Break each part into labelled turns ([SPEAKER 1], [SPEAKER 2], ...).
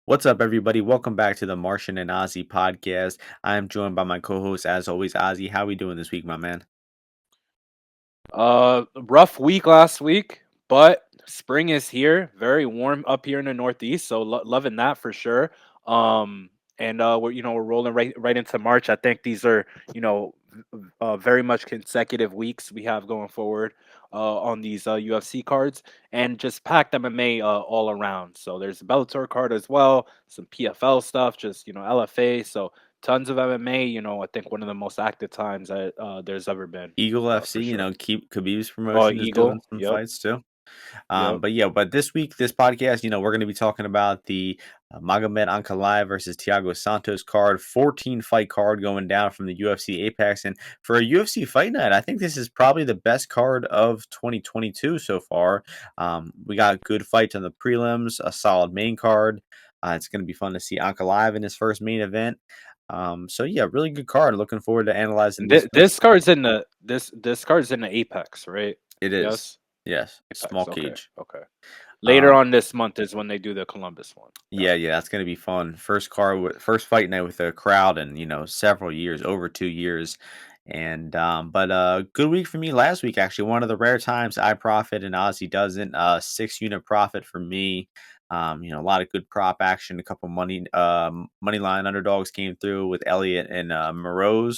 [SPEAKER 1] What's up, everybody? Welcome back to the Martian and Ozzy podcast. I am joined by my co-host, as always, Ozzy. How we doing this week, my man?
[SPEAKER 2] Rough week last week, but spring is here. Very warm up here in the Northeast, so loving that for sure. And we're rolling right into March. I think these are very much consecutive weeks we have going forward on these UFC cards and just packed MMA all around. So there's a Bellator card as well, some PFL stuff, just LFA. So tons of MMA. I think one of the most active times that there's ever been
[SPEAKER 1] Eagle FC,
[SPEAKER 2] for sure.
[SPEAKER 1] keep Khabib's
[SPEAKER 2] Oh,
[SPEAKER 1] promotion is doing
[SPEAKER 2] Eagle.
[SPEAKER 1] some
[SPEAKER 2] Yep.
[SPEAKER 1] fights too.
[SPEAKER 2] Yep.
[SPEAKER 1] But this week, this podcast, we're going to be talking about the Magomed Ankalaev versus Thiago Santos card, 14 fight card going down from the UFC Apex. And for a UFC fight night, I think this is probably the best card of 2022 so far. We got good fights on the prelims, a solid main card. It's going to be fun to see Ankalaev in his first main event. So yeah, really good card. Looking forward to analyzing this one.
[SPEAKER 2] This card's in this card's in the Apex, right?
[SPEAKER 1] It is.
[SPEAKER 2] Yes.
[SPEAKER 1] Yes. Small
[SPEAKER 2] Apex. Okay.
[SPEAKER 1] cage.
[SPEAKER 2] Okay. Later
[SPEAKER 1] Um,
[SPEAKER 2] on this month is when they do the Columbus one. Yeah.
[SPEAKER 1] yeah, that's gonna be fun. First fight night with a crowd in, several years, over 2 years. And but good week for me last week, actually. One of the rare times I profit and Ozzy doesn't. 6 unit profit for me. A lot of good prop action, a couple money line underdogs came through with Elliott and Moreau.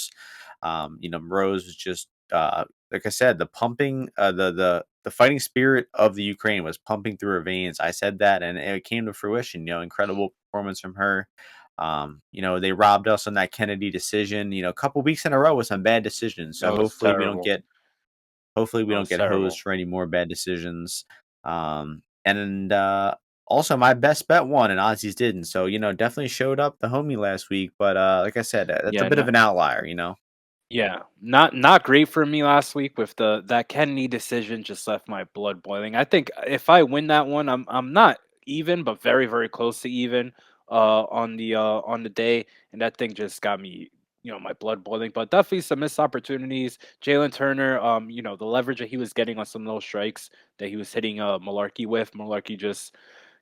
[SPEAKER 1] Moreau was just like I said, the pumping, the fighting spirit of the Ukraine was pumping through her veins. I said that, and it came to fruition. Incredible performance from her. They robbed us on that Kennedy decision. A couple weeks in a row with some bad decisions. So
[SPEAKER 2] That was terrible.
[SPEAKER 1] hopefully we
[SPEAKER 2] That
[SPEAKER 1] don't
[SPEAKER 2] was
[SPEAKER 1] get hosed
[SPEAKER 2] terrible.
[SPEAKER 1] for any more bad decisions. And also my best bet won, and Aussies didn't. So definitely showed up the homie last week. But like I said, that's a
[SPEAKER 2] Yeah.
[SPEAKER 1] bit of
[SPEAKER 2] No,
[SPEAKER 1] an outlier.
[SPEAKER 2] yeah. Not great for me last week with that Kennedy decision. Just left my blood boiling. I think if I win that one, I'm not even, but very very close to even. On the day, and that thing just got me. My blood boiling, but definitely some missed opportunities. Jalen Turner, the leverage that he was getting on some of those strikes that he was hitting Mullarkey with. Mullarkey just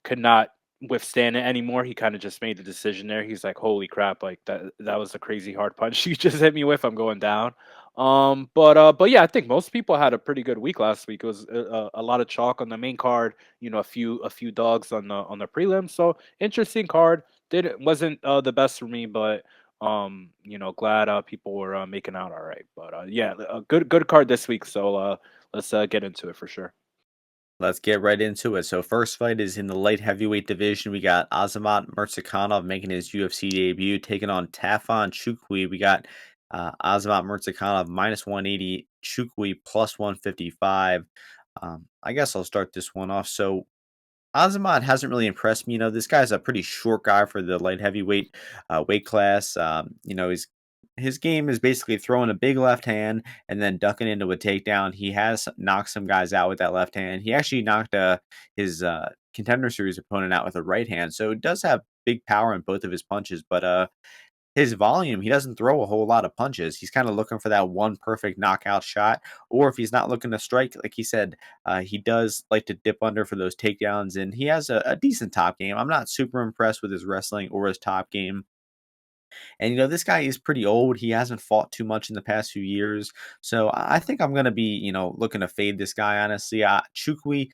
[SPEAKER 2] could not withstand it anymore. He kind of just made the decision there. He's like, "Holy crap! Like that was a crazy hard punch you just hit me with. I'm going down." But yeah, I think most people had a pretty good week last week. It was a lot of chalk on the main card. A few dogs on the prelims. So interesting card. Wasn't the best for me, but glad people were making out all right. But yeah, a good card this week. So let's get into it for sure.
[SPEAKER 1] Let's get right into it. So first fight is in the light heavyweight division. We got Azamat Murzakanov making his UFC debut, taking on Tafon Chukwi. We got Azamat Murzakanov minus 180, Chukwi plus 155. I guess I'll start this one off. So Azamat hasn't really impressed me. This guy's a pretty short guy for the light heavyweight weight class. His game is basically throwing a big left hand and then ducking into a takedown. He has knocked some guys out with that left hand. He actually knocked his contender series opponent out with a right hand. So it does have big power in both of his punches, but his volume, he doesn't throw a whole lot of punches. He's kind of looking for that one perfect knockout shot. Or if he's not looking to strike, like he said, he does like to dip under for those takedowns, and he has a decent top game. I'm not super impressed with his wrestling or his top game. And this guy is pretty old. He hasn't fought too much in the past few years. So I think I'm gonna be, looking to fade this guy, honestly. Chukwi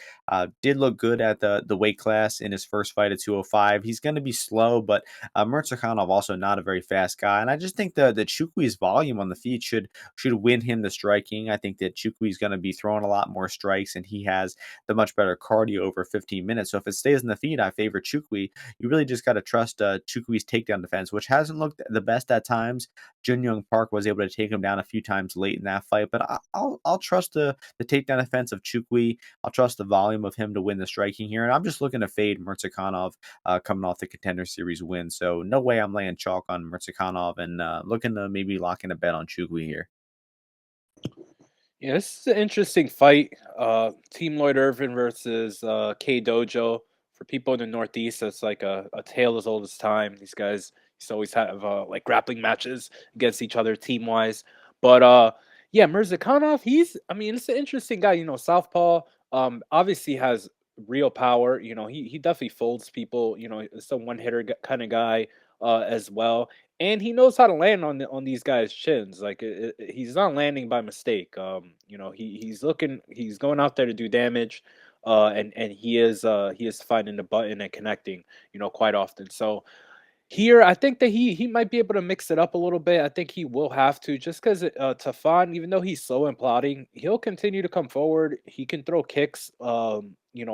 [SPEAKER 1] did look good at the weight class in his first fight at 205. He's gonna be slow, but Murzakanov also not a very fast guy. And I just think the Chukwi's volume on the feet should win him the striking. I think that Chukwi's gonna be throwing a lot more strikes, and he has the much better cardio over 15 minutes. So if it stays in the feet, I favor Chukwi. You really just got to trust Chukwi's takedown defense, which hasn't looked the best at times. Jun Young Park was able to take him down a few times late in that fight, but I'll trust the takedown defense of Chukwi. I'll trust the volume of him to win the striking here, and I'm just looking to fade Murzakanov coming off the Contender Series win. So no way I'm laying chalk on Murzakanov and looking to maybe lock in a bet on Chukwi here.
[SPEAKER 2] Yeah, this is an interesting fight. Team Lloyd Irvin versus K Dojo. For people in the Northeast, that's like a tale as old as time. These guys used to always have like grappling matches against each other team wise. But yeah, Mirzakhanov, I mean, it's an interesting guy. Southpaw obviously has real power. He definitely folds people. It's a one hitter kind of guy as well, and he knows how to land on these guys' chins. Like he's not landing by mistake. He's going out there to do damage, and he is finding the button and connecting. Quite often. So here, I think that he might be able to mix it up a little bit. I think he will have to just because Tafan, even though he's slow and plodding, he'll continue to come forward. He can throw kicks,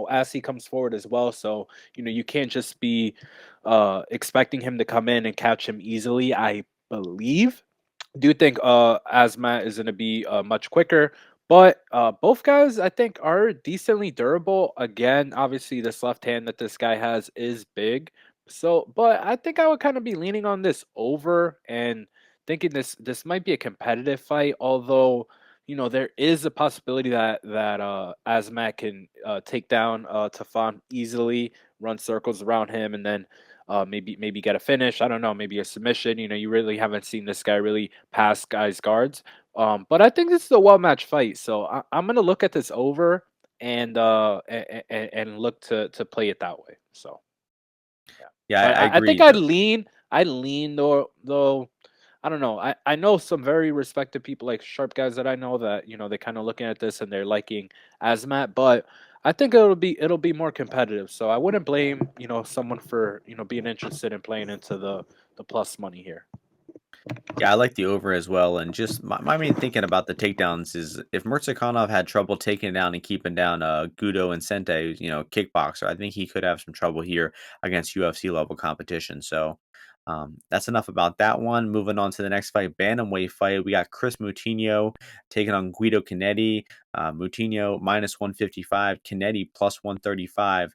[SPEAKER 2] as he comes forward as well. So you can't just be expecting him to come in and catch him easily. I believe do think Asmat is going to be much quicker, but both guys I think are decently durable. Again, obviously this left hand that this guy has is big, so but I think I would kind of be leaning on this over and thinking this might be a competitive fight. Although there is a possibility that Asmat can take down Tafan easily, run circles around him, and then maybe get a finish. I don't know, maybe a submission. You really haven't seen this guy really pass guys guards. But I think this is a well matched fight, so I'm gonna look at this over and look to play it that way. So yeah,
[SPEAKER 1] Yeah,
[SPEAKER 2] but
[SPEAKER 1] I
[SPEAKER 2] I think
[SPEAKER 1] agree.
[SPEAKER 2] I lean though. I don't know. I know some very respected people, like sharp guys that I know, that they kind of looking at this and they're liking Azmat, but I think it'll be more competitive. So I wouldn't blame someone for being interested in playing into the plus money here.
[SPEAKER 1] Yeah, I like the over as well. And just my main thinking about the takedowns is if Murzakanov had trouble taking down and keeping down Gudo and Sente, kickboxer, I think he could have some trouble here against UFC level competition. So that's enough about that one. Moving on to the next fight, bantamweight fight. We got Chris Moutinho taking on Guido Cannetti. Moutinho minus 155, Cannetti plus 135.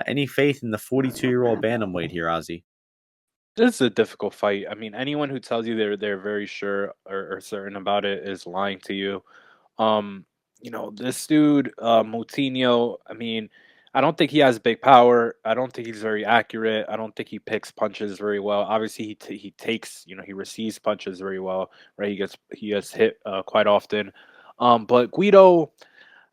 [SPEAKER 1] Any faith in the 42-year-old bantamweight here, Ozzy?
[SPEAKER 2] This is a difficult fight. I mean, anyone who tells you they're very sure or certain about it is lying to you. Um, this dude, Moutinho, I mean, I don't think he has big power. I don't think he's very accurate. I don't think he picks punches very well. Obviously, he takes, he receives punches very well, right? He gets hit quite often. But Guido,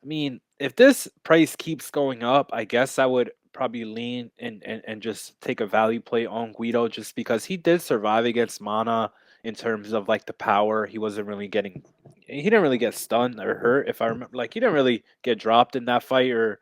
[SPEAKER 2] I mean, if this price keeps going up, I guess I would probably lean and just take a value play on Guido just because he did survive against Mana in terms of like the power. He didn't really get stunned or hurt, if I remember. Like he didn't really get dropped in that fight or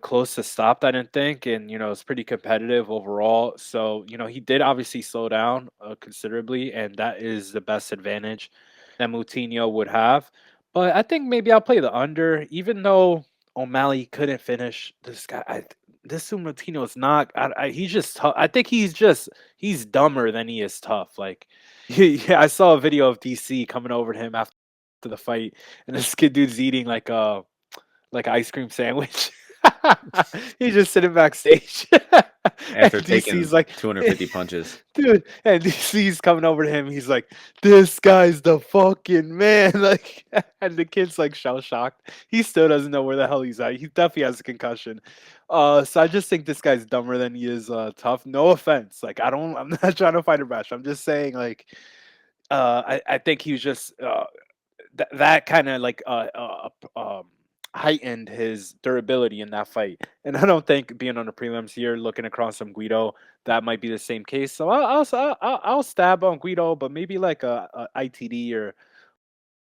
[SPEAKER 2] close to stopped, I didn't think. And, it's pretty competitive overall. So, he did obviously slow down considerably, and that is the best advantage that Moutinho would have. But I think maybe I'll play the under, even though O'Malley couldn't finish this guy. This Moutinho is not. He's just tough. I think he's dumber than he is tough. Like, yeah, I saw a video of DC coming over to him after the fight, and this kid dude's eating like an ice cream sandwich. He's just sitting backstage. And
[SPEAKER 1] After
[SPEAKER 2] DC's
[SPEAKER 1] taking
[SPEAKER 2] like,
[SPEAKER 1] 250 punches.
[SPEAKER 2] dude, and DC's coming over to him. He's like, this guy's the fucking man. Like, and the kid's like shell shocked. He still doesn't know where the hell he's at. He definitely has a concussion. So I just think this guy's dumber than he is tough. No offense. Like, I'm not trying to fight or bash. I'm just saying, like, I think he was just that kind of like heightened his durability in that fight. And I don't think being on the prelims here, looking across some Guido, that might be the same case. So I'll stab on Guido, but maybe like a ITD or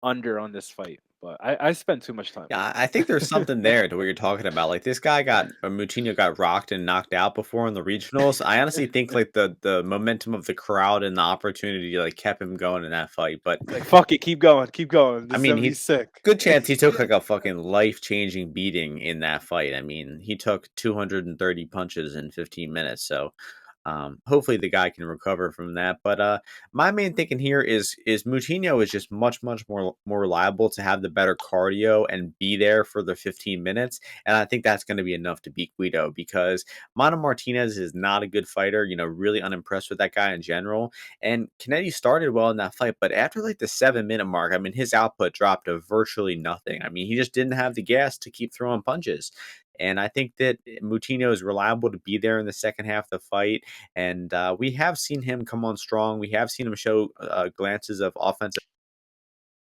[SPEAKER 2] under on this fight. But I spent too much time on
[SPEAKER 1] Yeah,
[SPEAKER 2] it.
[SPEAKER 1] I think there's something there to what you're talking about. Like this guy Moutinho got rocked and knocked out before in the regionals. I honestly think like the momentum of the crowd and the opportunity like kept him going in that fight. But
[SPEAKER 2] Like fuck it, keep going, keep going.
[SPEAKER 1] I
[SPEAKER 2] This is
[SPEAKER 1] mean,
[SPEAKER 2] gonna be
[SPEAKER 1] he
[SPEAKER 2] sick.
[SPEAKER 1] good chance he took like a fucking life-changing beating in that fight. I mean, he took 230 punches in 15 minutes. So hopefully the guy can recover from that. But my main thinking here is Moutinho is just much more reliable to have the better cardio and be there for the 15 minutes. And I think that's going to be enough to beat Guido because Mana Martinez is not a good fighter. Really unimpressed with that guy in general. And Kennedy started well in that fight, but after like the 7 minute mark, I mean, his output dropped to virtually nothing. I mean, he just didn't have the gas to keep throwing punches. And I think that Moutinho is reliable to be there in the second half of the fight. And we have seen him come on strong. We have seen him show glances of offensive.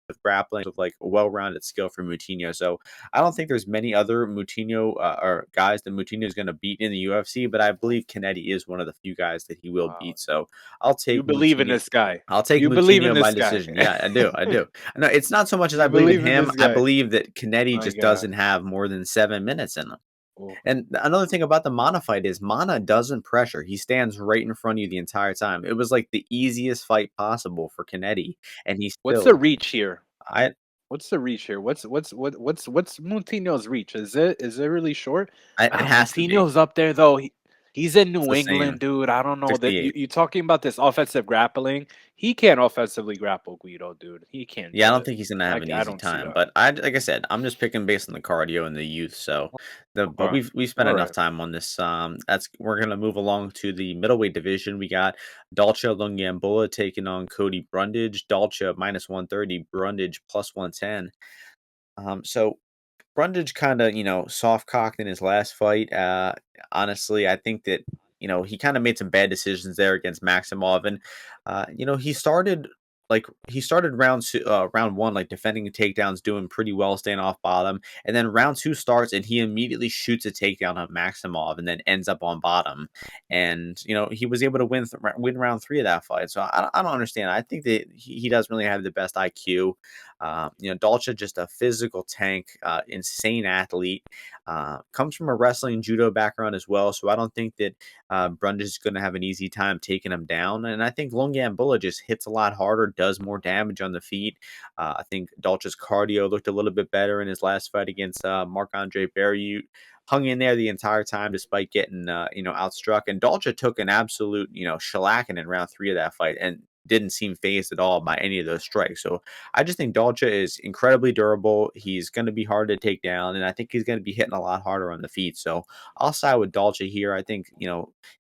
[SPEAKER 1] with grappling, with like a well-rounded skill for Moutinho. So I don't think there's many other Moutinho or guys that Moutinho is going to beat in the UFC, but I believe Cannetti is one of the few guys that he will
[SPEAKER 2] Wow.
[SPEAKER 1] beat. So I'll
[SPEAKER 2] You
[SPEAKER 1] take
[SPEAKER 2] believe in
[SPEAKER 1] Moutinho.
[SPEAKER 2] this guy.
[SPEAKER 1] I'll take
[SPEAKER 2] You believe in
[SPEAKER 1] Moutinho by
[SPEAKER 2] this guy.
[SPEAKER 1] decision. Yeah, I do. I do. No, it's not so much as I
[SPEAKER 2] You
[SPEAKER 1] believe in
[SPEAKER 2] believe in
[SPEAKER 1] him.
[SPEAKER 2] this
[SPEAKER 1] I
[SPEAKER 2] guy.
[SPEAKER 1] believe that Cannetti
[SPEAKER 2] My
[SPEAKER 1] just
[SPEAKER 2] God.
[SPEAKER 1] doesn't have more than 7 minutes in him.
[SPEAKER 2] Oh.
[SPEAKER 1] And another thing about the Mana fight is Mana doesn't pressure. He stands right in front of you the entire time. It was like the easiest fight possible for Cannetti, and he
[SPEAKER 2] What's the
[SPEAKER 1] still.
[SPEAKER 2] reach here?
[SPEAKER 1] I
[SPEAKER 2] What's the reach here? What's Moutinho's reach? Is it really short?
[SPEAKER 1] it has to be.
[SPEAKER 2] Moutinho's up there though. He's in
[SPEAKER 1] It's
[SPEAKER 2] New
[SPEAKER 1] the
[SPEAKER 2] England,
[SPEAKER 1] same.
[SPEAKER 2] dude. I don't know that
[SPEAKER 1] 68.
[SPEAKER 2] you talking about this offensive grappling. He can't offensively grapple Guido, dude. He can't
[SPEAKER 1] Yeah, I
[SPEAKER 2] do
[SPEAKER 1] don't
[SPEAKER 2] it.
[SPEAKER 1] think he's gonna have an
[SPEAKER 2] I
[SPEAKER 1] easy
[SPEAKER 2] don't see
[SPEAKER 1] time,
[SPEAKER 2] that.
[SPEAKER 1] but like I said, I'm just picking based on the cardio and the youth. So but
[SPEAKER 2] Okay.
[SPEAKER 1] we've spent
[SPEAKER 2] All
[SPEAKER 1] enough
[SPEAKER 2] right.
[SPEAKER 1] time on this. That's we're gonna move along to the middleweight division. We got Aldrich-Robertson taking on Cody Brundage. Dalcha -130, Brundage +110. So Brundage kind of, soft cocked in his last fight. Honestly, I think that, he kind of made some bad decisions there against Maximov. And, he started round one, like defending takedowns, doing pretty well, staying off bottom. And then round two starts and he immediately shoots a takedown on Maximov and then ends up on bottom. And, he was able to win round three of that fight. So I don't understand. I think that he doesn't really have the best IQ. Dalcha just a physical tank, insane athlete. Comes from a wrestling judo background as well, so I don't think that Brundage is going to have an easy time taking him down. And I think Lungiambula just hits a lot harder, does more damage on the feet. I think Dalcha's cardio looked a little bit better in his last fight against Marc-Andre Barriou. Hung in there the entire time despite getting outstruck. And Dalcha took an absolute shellacking in round three of that fight and didn't seem phased at all by any of those strikes. So I just think Dalcha is incredibly durable. He's going to be hard to take down, and I think he's going to be hitting a lot harder on the feet. So I'll side with Dalcha here. I think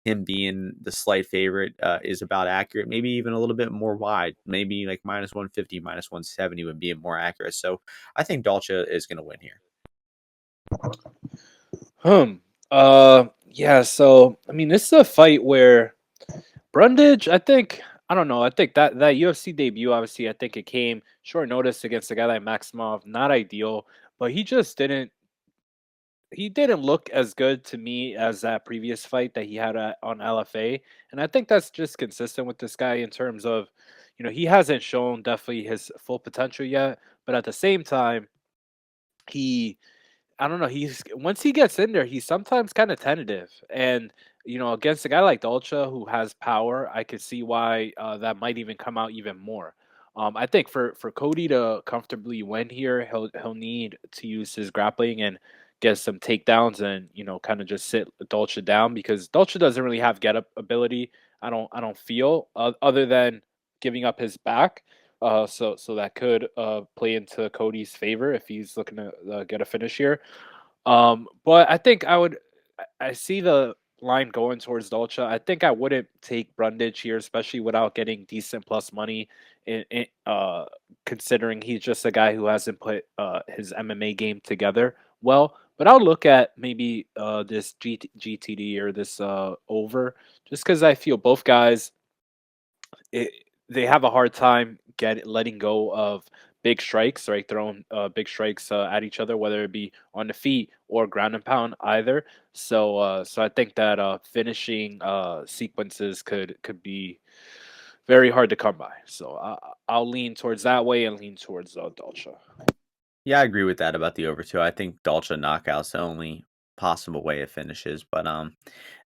[SPEAKER 1] him being the slight favorite is about accurate. Maybe even a little bit more wide. Maybe like -150, -170 would be more accurate. So I think Dalcha is going to win here.
[SPEAKER 2] Hmm. Yeah, so I mean this is a fight where Brundage, I don't know. I think that UFC debut, obviously, I think it came short notice against a guy like Maximov. Not ideal, but he didn't look as good to me as that previous fight that he had on LFA. And I think that's just consistent with this guy in terms of, he hasn't shown definitely his full potential yet, but at the same time, he I don't know. He's once he gets in there, he's sometimes kind of tentative, and against a guy like Dolce who has power, I could see why that might even come out even more. I think for Cody to comfortably win here, he'll need to use his grappling and get some takedowns, and kind of just sit Dolce down because Dolce doesn't really have get up ability. I don't feel other than giving up his back. So that could play into Cody's favor if he's looking to get a finish here. But I think I see the line going towards Dolce. I think I wouldn't take Brundage here, especially without getting decent plus money. Considering he's just a guy who hasn't put his MMA game together well. But I'll look at maybe this GTD or this over, just because I feel both guys it, they have a hard time letting go of big strikes, right? Throwing big strikes at each other, whether it be on the feet or ground and pound, either. So I think that finishing sequences could be very hard to come by. So I'll lean towards that way and lean towards Dolce.
[SPEAKER 1] Yeah, I agree with that about the over two. I think Dalcha knockout's the only possible way it finishes. But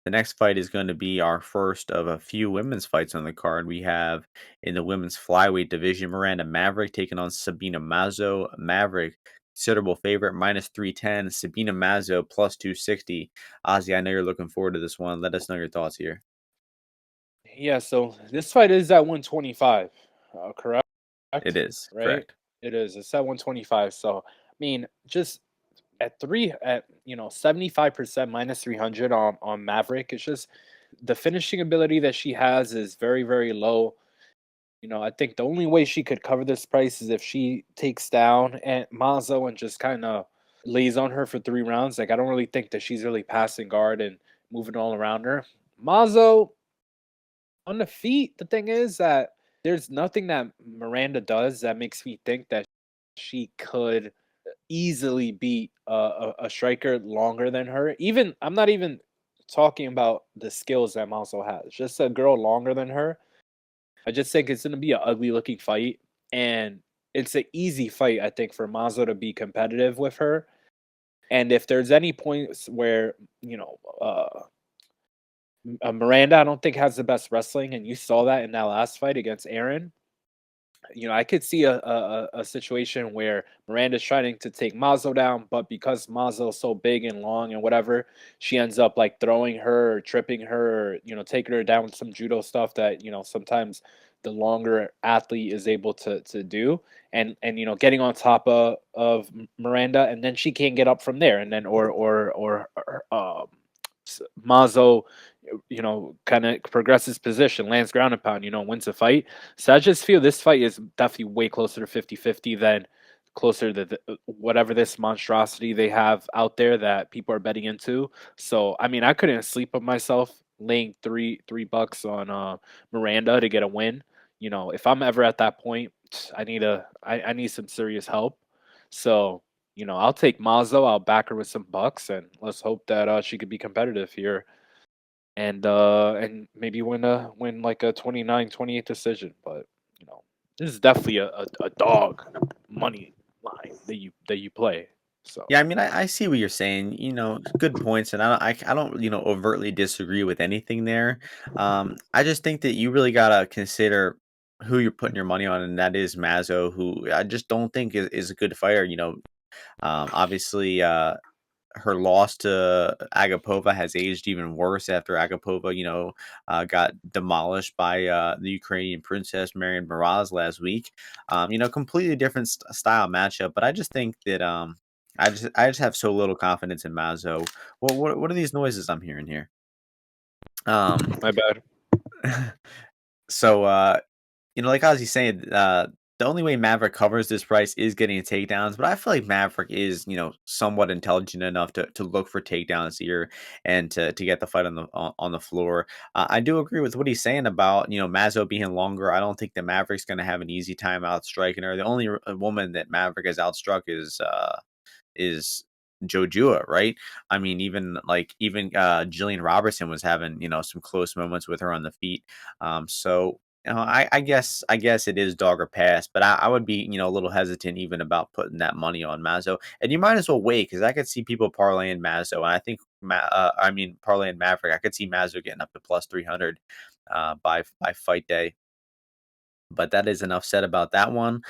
[SPEAKER 1] the next fight is going to be our first of a few women's fights on the card. We have in the women's flyweight division, Miranda Maverick taking on Sabina Mazo. Maverick, considerable favorite, -310. Sabina Mazo, +260. Ozzy, I know you're looking forward to this one. Let us know your thoughts here.
[SPEAKER 2] Yeah. So this fight is at 125. Correct.
[SPEAKER 1] It is,
[SPEAKER 2] Right.
[SPEAKER 1] correct.
[SPEAKER 2] It is. It's at 125. So I mean, just at 75% -300 on Maverick. It's just the finishing ability that she has is very, very low. I think the only way she could cover this price is if she takes down and Mazo and just kind of lays on her for 3 rounds. Like I don't really think that she's really passing guard and moving all around her. Mazo on the feet, the thing is that there's nothing that Miranda does that makes me think that she could easily beat a striker longer than her. Even I'm not even talking about the skills that Mazo has. Just a girl longer than her. I just think it's gonna be an ugly looking fight, and it's an easy fight. I think for Mazo to be competitive with her. And if there's any points where Miranda, I don't think has the best wrestling, and you saw that in that last fight against Aaron. I could see a situation where Miranda's trying to take Mazo down, but because Mazo's so big and long and whatever, she ends up like throwing her or tripping her, or, taking her down with some judo stuff that, sometimes the longer athlete is able to do, and getting on top of Miranda, and then she can't get up from there, and then Mazo, kind of progresses position, lands ground and pound, wins a fight. So I just feel this fight is definitely way closer to 50-50 than closer to whatever this monstrosity they have out there that people are betting into. So I mean, I couldn't sleep with myself laying three bucks on Miranda to get a win. If I'm ever at that point, I need some serious help. So I'll take Mazo. I'll back her with some bucks, and let's hope that she could be competitive here and maybe win like a 29-28 decision. But this is definitely a dog money line that you play. So
[SPEAKER 1] Yeah, I mean, I see what you're saying. Good points, and I don't overtly disagree with anything there. I just think that you really gotta consider who you're putting your money on, and that is Mazo, who I just don't think is a good fighter. Obviously, her loss to Agapova has aged even worse after Agapova, got demolished by the Ukrainian princess Marian Moroz last week. Completely different style matchup, but I just think that I just have so little confidence in Mazo. What are these noises I'm hearing here? Um,
[SPEAKER 2] my bad.
[SPEAKER 1] so like Ozzy saying, the only way Maverick covers this price is getting takedowns, but I feel like Maverick is, somewhat intelligent enough to look for takedowns here and to get the fight on the floor. I do agree with what he's saying about Mazo being longer. I don't think that Maverick's going to have an easy time out striking her. The only woman that Maverick has outstruck is Jojua, right? I mean, even Jillian Robertson was having some close moments with her on the feet. So I guess it is dog or pass, but I would be a little hesitant even about putting that money on Mazo, and you might as well wait because I could see people parlaying Mazo, and I think parlaying Maverick. I could see Mazo getting up to plus 300 by fight day. But that is enough said about that one.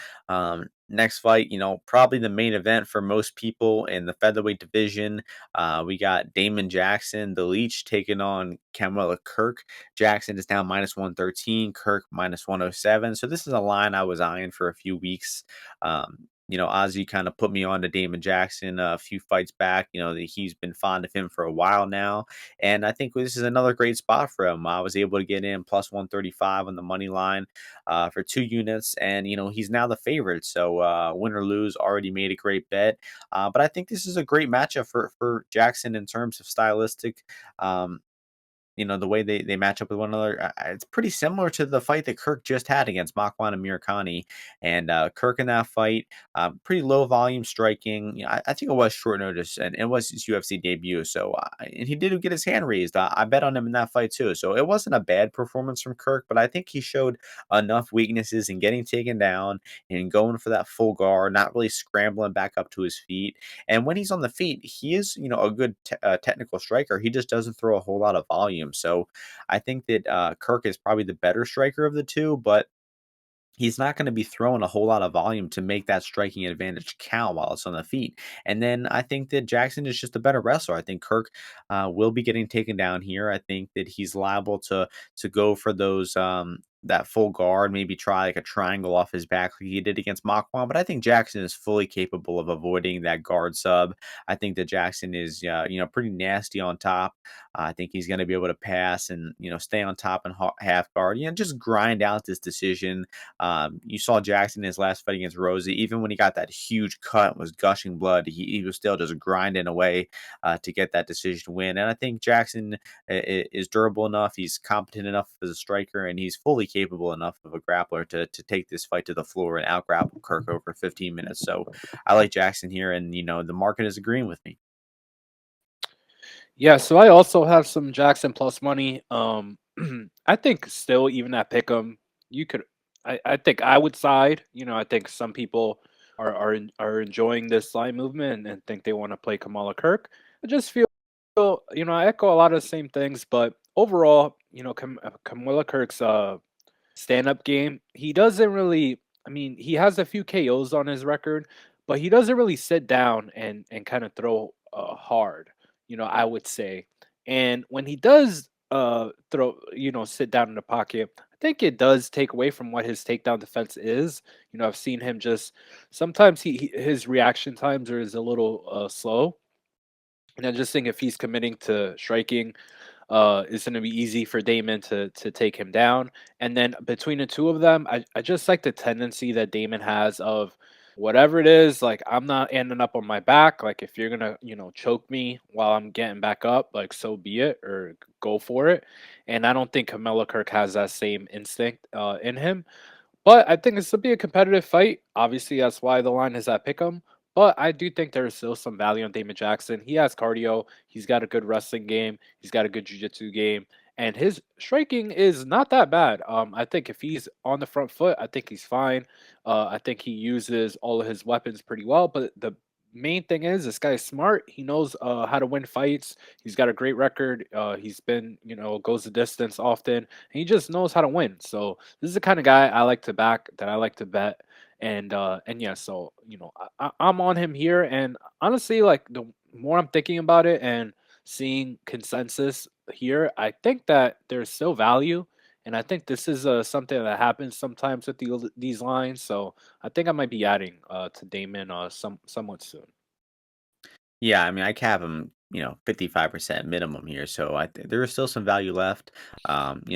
[SPEAKER 1] Next fight, probably the main event for most people in the featherweight division. We got Damon Jackson, the Leech, taking on Kirk. Jackson is down minus 113, Kirk minus 107. So this is a line I was eyeing for a few weeks. Ozzy kind of put me on to Damon Jackson a few fights back. That he's been fond of him for a while now. And I think this is another great spot for him. I was able to get in plus 135 on the money line for 2 units, and he's now the favorite. So win or lose, already made a great bet. But I think this is a great matchup for Jackson in terms of stylistic. The way they match up with one another, it's pretty similar to the fight that Kirk just had against Makwan and Murakami. And Kirk in that fight, pretty low volume striking. I think it was short notice, and it was his UFC debut. So, and he did get his hand raised. I bet on him in that fight too. So it wasn't a bad performance from Kirk, but I think he showed enough weaknesses in getting taken down and going for that full guard, not really scrambling back up to his feet. And when he's on the feet, he is, a good technical striker. He just doesn't throw a whole lot of volume. So I think that Kirk is probably the better striker of the two, but he's not going to be throwing a whole lot of volume to make that striking advantage count while it's on the feet. And then I think that Jackson is just a better wrestler. I think Kirk will be getting taken down here. I think that he's liable to go for those that full guard, maybe try like a triangle off his back like he did against Makwan. But I think Jackson is fully capable of avoiding that guard sub. I think that Jackson is pretty nasty on top. I think he's going to be able to pass and stay on top and half guard. Just grind out this decision. You saw Jackson in his last fight against Rosie. Even when he got that huge cut and was gushing blood, he was still just grinding away to get that decision win. And I think Jackson is durable enough. He's competent enough as a striker, and he's fully capable enough of a grappler to take this fight to the floor and out grapple Kirk over 15 minutes. So I like Jackson here, and the market is agreeing with me.
[SPEAKER 2] Yeah, so I also have some Jackson plus money. I think still even at Pick'em, you could. I think I would side. I think some people are enjoying this line movement and think they want to play Kamala Kirk. I just feel, I echo a lot of the same things, but overall, Kamala Kirk's stand-up game, he doesn't really. I mean, he has a few KOs on his record, but he doesn't really sit down and kind of throw hard. I would say. And when he does throw, sit down in the pocket, I think it does take away from what his takedown defense is. I've seen him just sometimes his reaction times are is a little slow. And I just think if he's committing to striking, it's going to be easy for Damon to take him down. And then between the two of them, I just like the tendency that Damon has of whatever it is, like I'm not ending up on my back. Like if you're gonna, choke me while I'm getting back up, like so be it, or go for it. And I don't think Kamala Kirk has that same instinct in him. But I think this will be a competitive fight. Obviously, that's why the line is at Pick'em. But I do think there's still some value on Damon Jackson. He has cardio. He's got a good wrestling game. He's got a good jiu-jitsu game. And his striking is not that bad. I think if he's on the front foot, I think he's fine. I think he uses all of his weapons pretty well. But the main thing is this guy's smart. He knows how to win fights. He's got a great record. He's been, goes the distance often. And he just knows how to win. So this is the kind of guy I like to back, that I like to bet. And yeah, so I'm on him here. And honestly, like the more I'm thinking about it and seeing consensus here, I think that there's still value. And I think this is something that happens sometimes with these lines. So I think I might be adding to Damon somewhat soon.
[SPEAKER 1] Yeah, I mean, I cap him, 55% minimum here, so there is still some value left.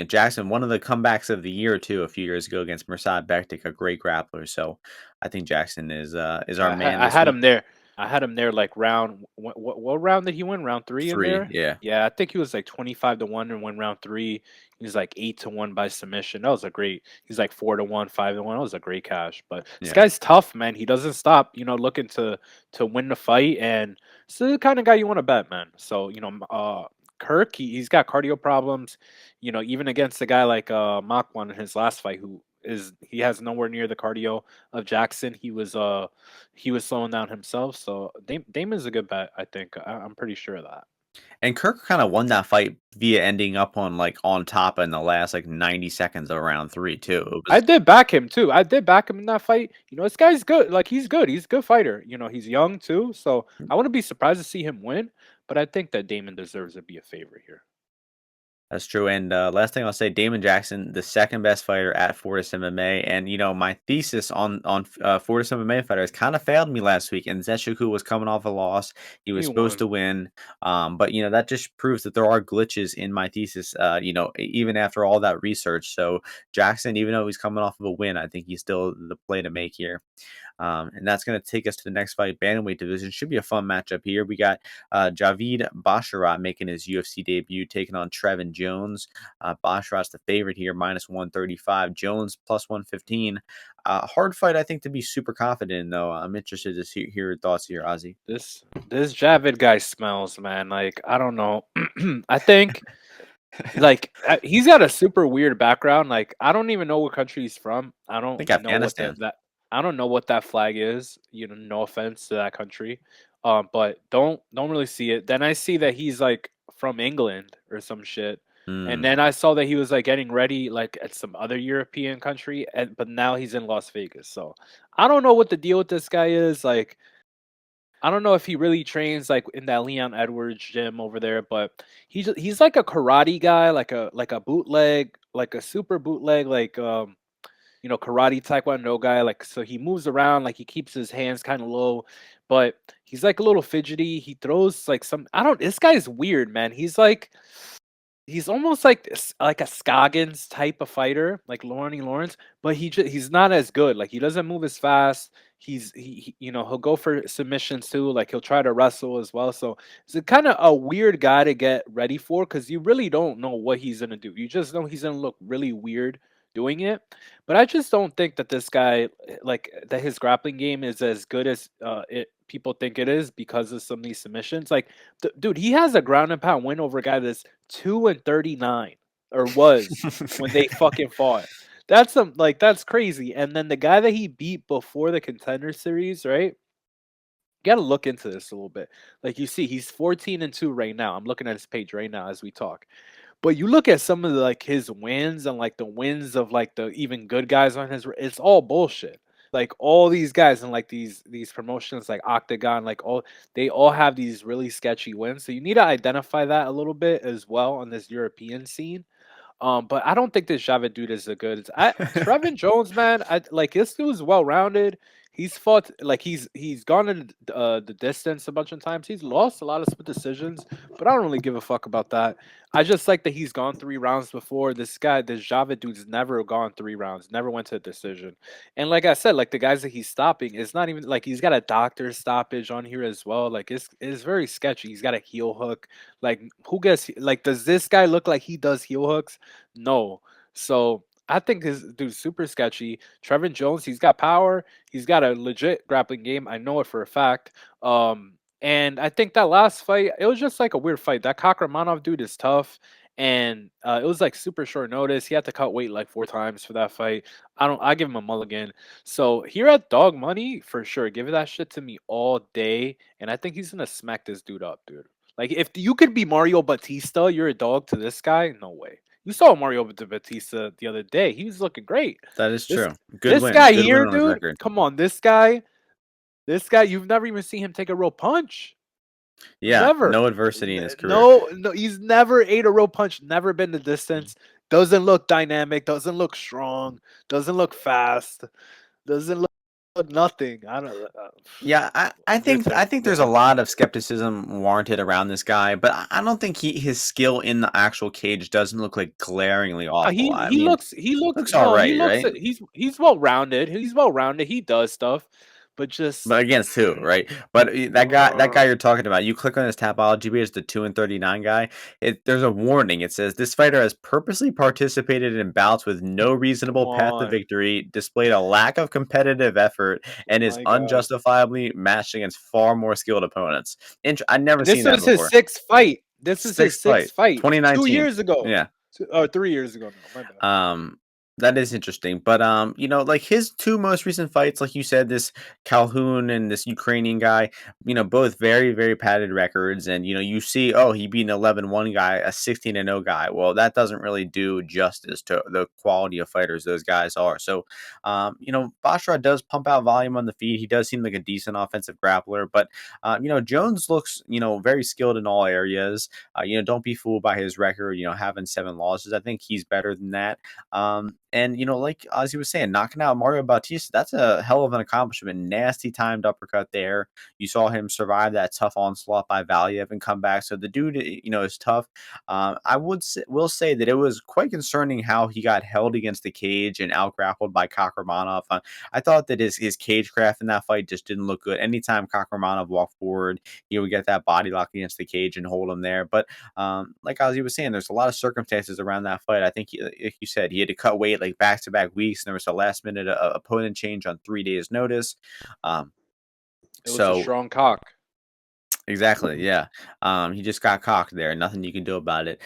[SPEAKER 1] Jackson, one of the comebacks of the year too, a few years ago against Mirsad Bektik, a great grappler. So I think Jackson is our
[SPEAKER 2] Yeah,
[SPEAKER 1] man
[SPEAKER 2] I
[SPEAKER 1] this
[SPEAKER 2] had
[SPEAKER 1] week.
[SPEAKER 2] him there. I had him there like round. What round did he win? Round three in
[SPEAKER 1] Three,
[SPEAKER 2] there.
[SPEAKER 1] yeah,
[SPEAKER 2] Yeah, I think he was like 25-1 and win round three. He was like 8-1 by submission. That was a great. He's like 4-1, 5-1. That was a great cash. But this
[SPEAKER 1] yeah.
[SPEAKER 2] guy's tough, man. He doesn't stop. Looking to win the fight, and this is the kind of guy you want to bet, man. So Kirk, he's got cardio problems. Even against a guy like Mach one in his last fight, he has nowhere near the cardio of Jackson. He was slowing down himself. So Damon's a good bet. I think I'm pretty sure of that.
[SPEAKER 1] And Kirk kind of won that fight via ending up on top in the last 90 seconds of round three too. It
[SPEAKER 2] I
[SPEAKER 1] was
[SPEAKER 2] did back him too. I did back him in that fight. This guy's good. Like he's good. He's a good fighter. He's young too. So I wouldn't be surprised to see him win. But I think that Damon deserves to be a favorite here.
[SPEAKER 1] That's true. And last thing I'll say, Damon Jackson, the second best fighter at Fortis MMA. And my thesis on Fortis MMA fighters kind of failed me last week. And Nchukwi was coming off a loss; he was
[SPEAKER 2] He
[SPEAKER 1] supposed
[SPEAKER 2] won.
[SPEAKER 1] to win. But that just proves that there are glitches in my thesis. Even after all that research. So Jackson, even though he's coming off of a win, I think he's still the play to make here. And that's going to take us to the next fight, bantamweight division. Should be a fun matchup here. We got Jones-Basharat making his UFC debut, taking on Trevin Jones. Basharat's the favorite here, minus 135. Jones plus 115. Hard fight, I think, to be super confident in, though. I'm interested to hear your thoughts here, Ozzy.
[SPEAKER 2] This Javid guy smells, man. Like I don't know. I think like he's got a super weird background. Like I don't even know what country he's from. I
[SPEAKER 1] I
[SPEAKER 2] don't
[SPEAKER 1] think
[SPEAKER 2] know what
[SPEAKER 1] Afghanistan.
[SPEAKER 2] that I don't know what that flag is. No offense to that country. But don't really see it. Then I see that he's like from England or some shit. And
[SPEAKER 1] Hmm.
[SPEAKER 2] then I saw that he was like getting ready like at some other European country, but now he's in Las Vegas. So I don't know what the deal with this guy is. Like I don't know if he really trains like in that Leon Edwards gym over there, but he's like a karate guy, like a bootleg, like a super bootleg, like karate taekwondo guy. Like so he moves around, like he keeps his hands kind of low, but he's like a little fidgety. He throws like some I don't this guy's weird, man. He's almost like a Scoggins type of fighter, like Lonnie Lawrence, but he's not as good. Like he doesn't move as fast. He'll go for submissions too. Like he'll try to wrestle as well. So it's a kind of a weird guy to get ready for because you really don't know what he's gonna do. You just know he's gonna look really weird doing it. But I just don't think that this guy, like, that his grappling game is as good as people think it is because of some of these submissions. Like, dude, he has a ground and pound win over a guy that's 2-39 or was when they fucking fought. That's some like that's crazy. And then the guy that he beat before the Contender Series, right? You got to look into this a little bit. Like you see, he's 14-2 right now. I'm looking at his page right now as we talk. But you look at some of the, like, his wins and like the wins of like the even good guys on his, it's all bullshit. Like all these guys and like these promotions like Octagon, like all they all have these really sketchy wins. So you need to identify that a little bit as well on this European scene. But I don't think this Javid dude is a good. Trevin Jones, man. I like this dude's well rounded. He's fought like he's gone in the distance a bunch of times. He's lost a lot of split decisions, but I don't really give a fuck about that. I just like that he's gone 3 rounds before. This guy, this Javid dude's never gone 3 rounds, never went to a decision. And like I said, like the guys that he's stopping, it's not even like he's got a doctor stoppage on here as well. Like it's very sketchy. He's got a heel hook. Like who gets like does this guy look like he does heel hooks? No. So I think this dude's super sketchy. Trevin Jones, he's got power. He's got a legit grappling game. I know it for a fact. And I think that last fight, it was just like a weird fight. That Kakramanov dude is tough. And it was like super short notice. He had to cut weight like 4 times for that fight. I give him a mulligan. So here at Dog Money, for sure, give that shit to me all day. And I think he's gonna smack this dude up, dude. Like if you could be Mario Batista, you're a dog to this guy. No way. You saw Mario Batista the other day. He was looking great.
[SPEAKER 1] That is
[SPEAKER 2] This
[SPEAKER 1] true. Good
[SPEAKER 2] this
[SPEAKER 1] win.
[SPEAKER 2] guy
[SPEAKER 1] Good win
[SPEAKER 2] here,
[SPEAKER 1] on his
[SPEAKER 2] dude.
[SPEAKER 1] record.
[SPEAKER 2] Come on, this guy. You've never even seen him take a real punch.
[SPEAKER 1] Yeah,
[SPEAKER 2] Never.
[SPEAKER 1] no adversity in his career.
[SPEAKER 2] No. He's never ate a real punch. Never been the distance. Doesn't look dynamic. Doesn't look strong. Doesn't look fast. Doesn't look nothing. I don't.
[SPEAKER 1] Yeah, I think there's a lot of skepticism warranted around this guy, but I don't think his skill in the actual cage doesn't look like glaringly awful. I
[SPEAKER 2] He
[SPEAKER 1] mean,
[SPEAKER 2] looks
[SPEAKER 1] looks all
[SPEAKER 2] no, he
[SPEAKER 1] right,
[SPEAKER 2] looks
[SPEAKER 1] right?
[SPEAKER 2] he's well rounded. He's well rounded. He does stuff, but just
[SPEAKER 1] But against who, right? But that guy you're talking about, you click on his Tapology page, the 2-39 guy. There's a warning. It says this fighter has purposely participated in bouts with no
[SPEAKER 2] come
[SPEAKER 1] reasonable path to
[SPEAKER 2] on.
[SPEAKER 1] victory, displayed a lack of competitive effort, and is
[SPEAKER 2] My God.
[SPEAKER 1] unjustifiably matched against far more skilled opponents. I never
[SPEAKER 2] And
[SPEAKER 1] seen
[SPEAKER 2] this
[SPEAKER 1] that
[SPEAKER 2] was his
[SPEAKER 1] before.
[SPEAKER 2] sixth fight. This is his
[SPEAKER 1] Sixth
[SPEAKER 2] sixth
[SPEAKER 1] fight,
[SPEAKER 2] fight.
[SPEAKER 1] 2019.
[SPEAKER 2] 2 years ago.
[SPEAKER 1] Yeah.
[SPEAKER 2] 3 years ago now. My bad.
[SPEAKER 1] Um, that is interesting. But like his two most recent fights, like you said, this Calhoun and this Ukrainian guy, both very, very padded records. And you see, oh, he beat an 11-1 guy, a 16-0 guy. Well, that doesn't really do justice to the quality of fighters those guys are. So, Basharat does pump out volume on the feet. He does seem like a decent offensive grappler, but Jones looks, very skilled in all areas. Don't be fooled by his record, having 7 losses. I think he's better than that. And like Ozzy was saying, knocking out Mario Bautista, that's a hell of an accomplishment. Nasty timed uppercut there. You saw him survive that tough onslaught by Valiev and come back. So the dude, is tough. Will say that it was quite concerning how he got held against the cage and out grappled by Kakramanov. I thought that his cage craft in that fight just didn't look good. Anytime Kakramanov walked forward, he would get that body lock against the cage and hold him there. But like Ozzy was saying, there's a lot of circumstances around that fight. I think, like you said, he had to cut weight like back-to-back weeks, and there was a last-minute opponent change on 3 days' notice. Um,
[SPEAKER 2] It was a
[SPEAKER 1] so
[SPEAKER 2] strong cock.
[SPEAKER 1] exactly, yeah. He just got cocked there. Nothing you can do about it.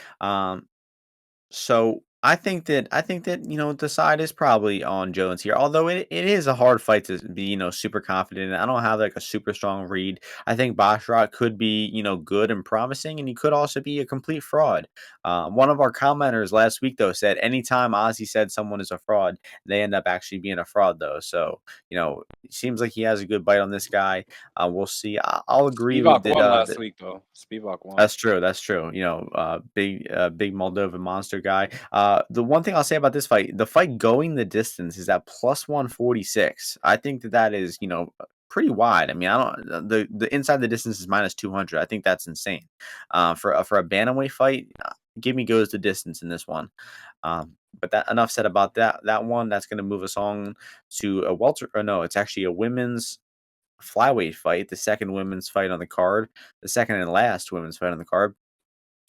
[SPEAKER 1] So I think that the side is probably on Jones here. Although it is a hard fight to be super confident in. I don't have like a super strong read. I think Basharat could be good and promising, and he could also be a complete fraud. One of our commenters last week though said anytime Ozzy said someone is a fraud, they end up actually being a fraud though. So it seems like he has a good bite on this guy. We'll see. I'll agree with
[SPEAKER 2] Spivak
[SPEAKER 1] that.
[SPEAKER 2] won last week though. Spivak won.
[SPEAKER 1] That's true. That's true. Big Moldovan monster guy. The one thing I'll say about this fight, the fight going the distance is at plus 146. I think that is, pretty wide. I mean, I don't the inside the distance is minus 200. I think that's insane. For a bantamweight fight, give me goes the distance in this one. But that enough said about that one. That's going to move us on to a welter. Or no, it's actually a women's flyweight fight, the second women's fight on the card, the second and last women's fight on the card.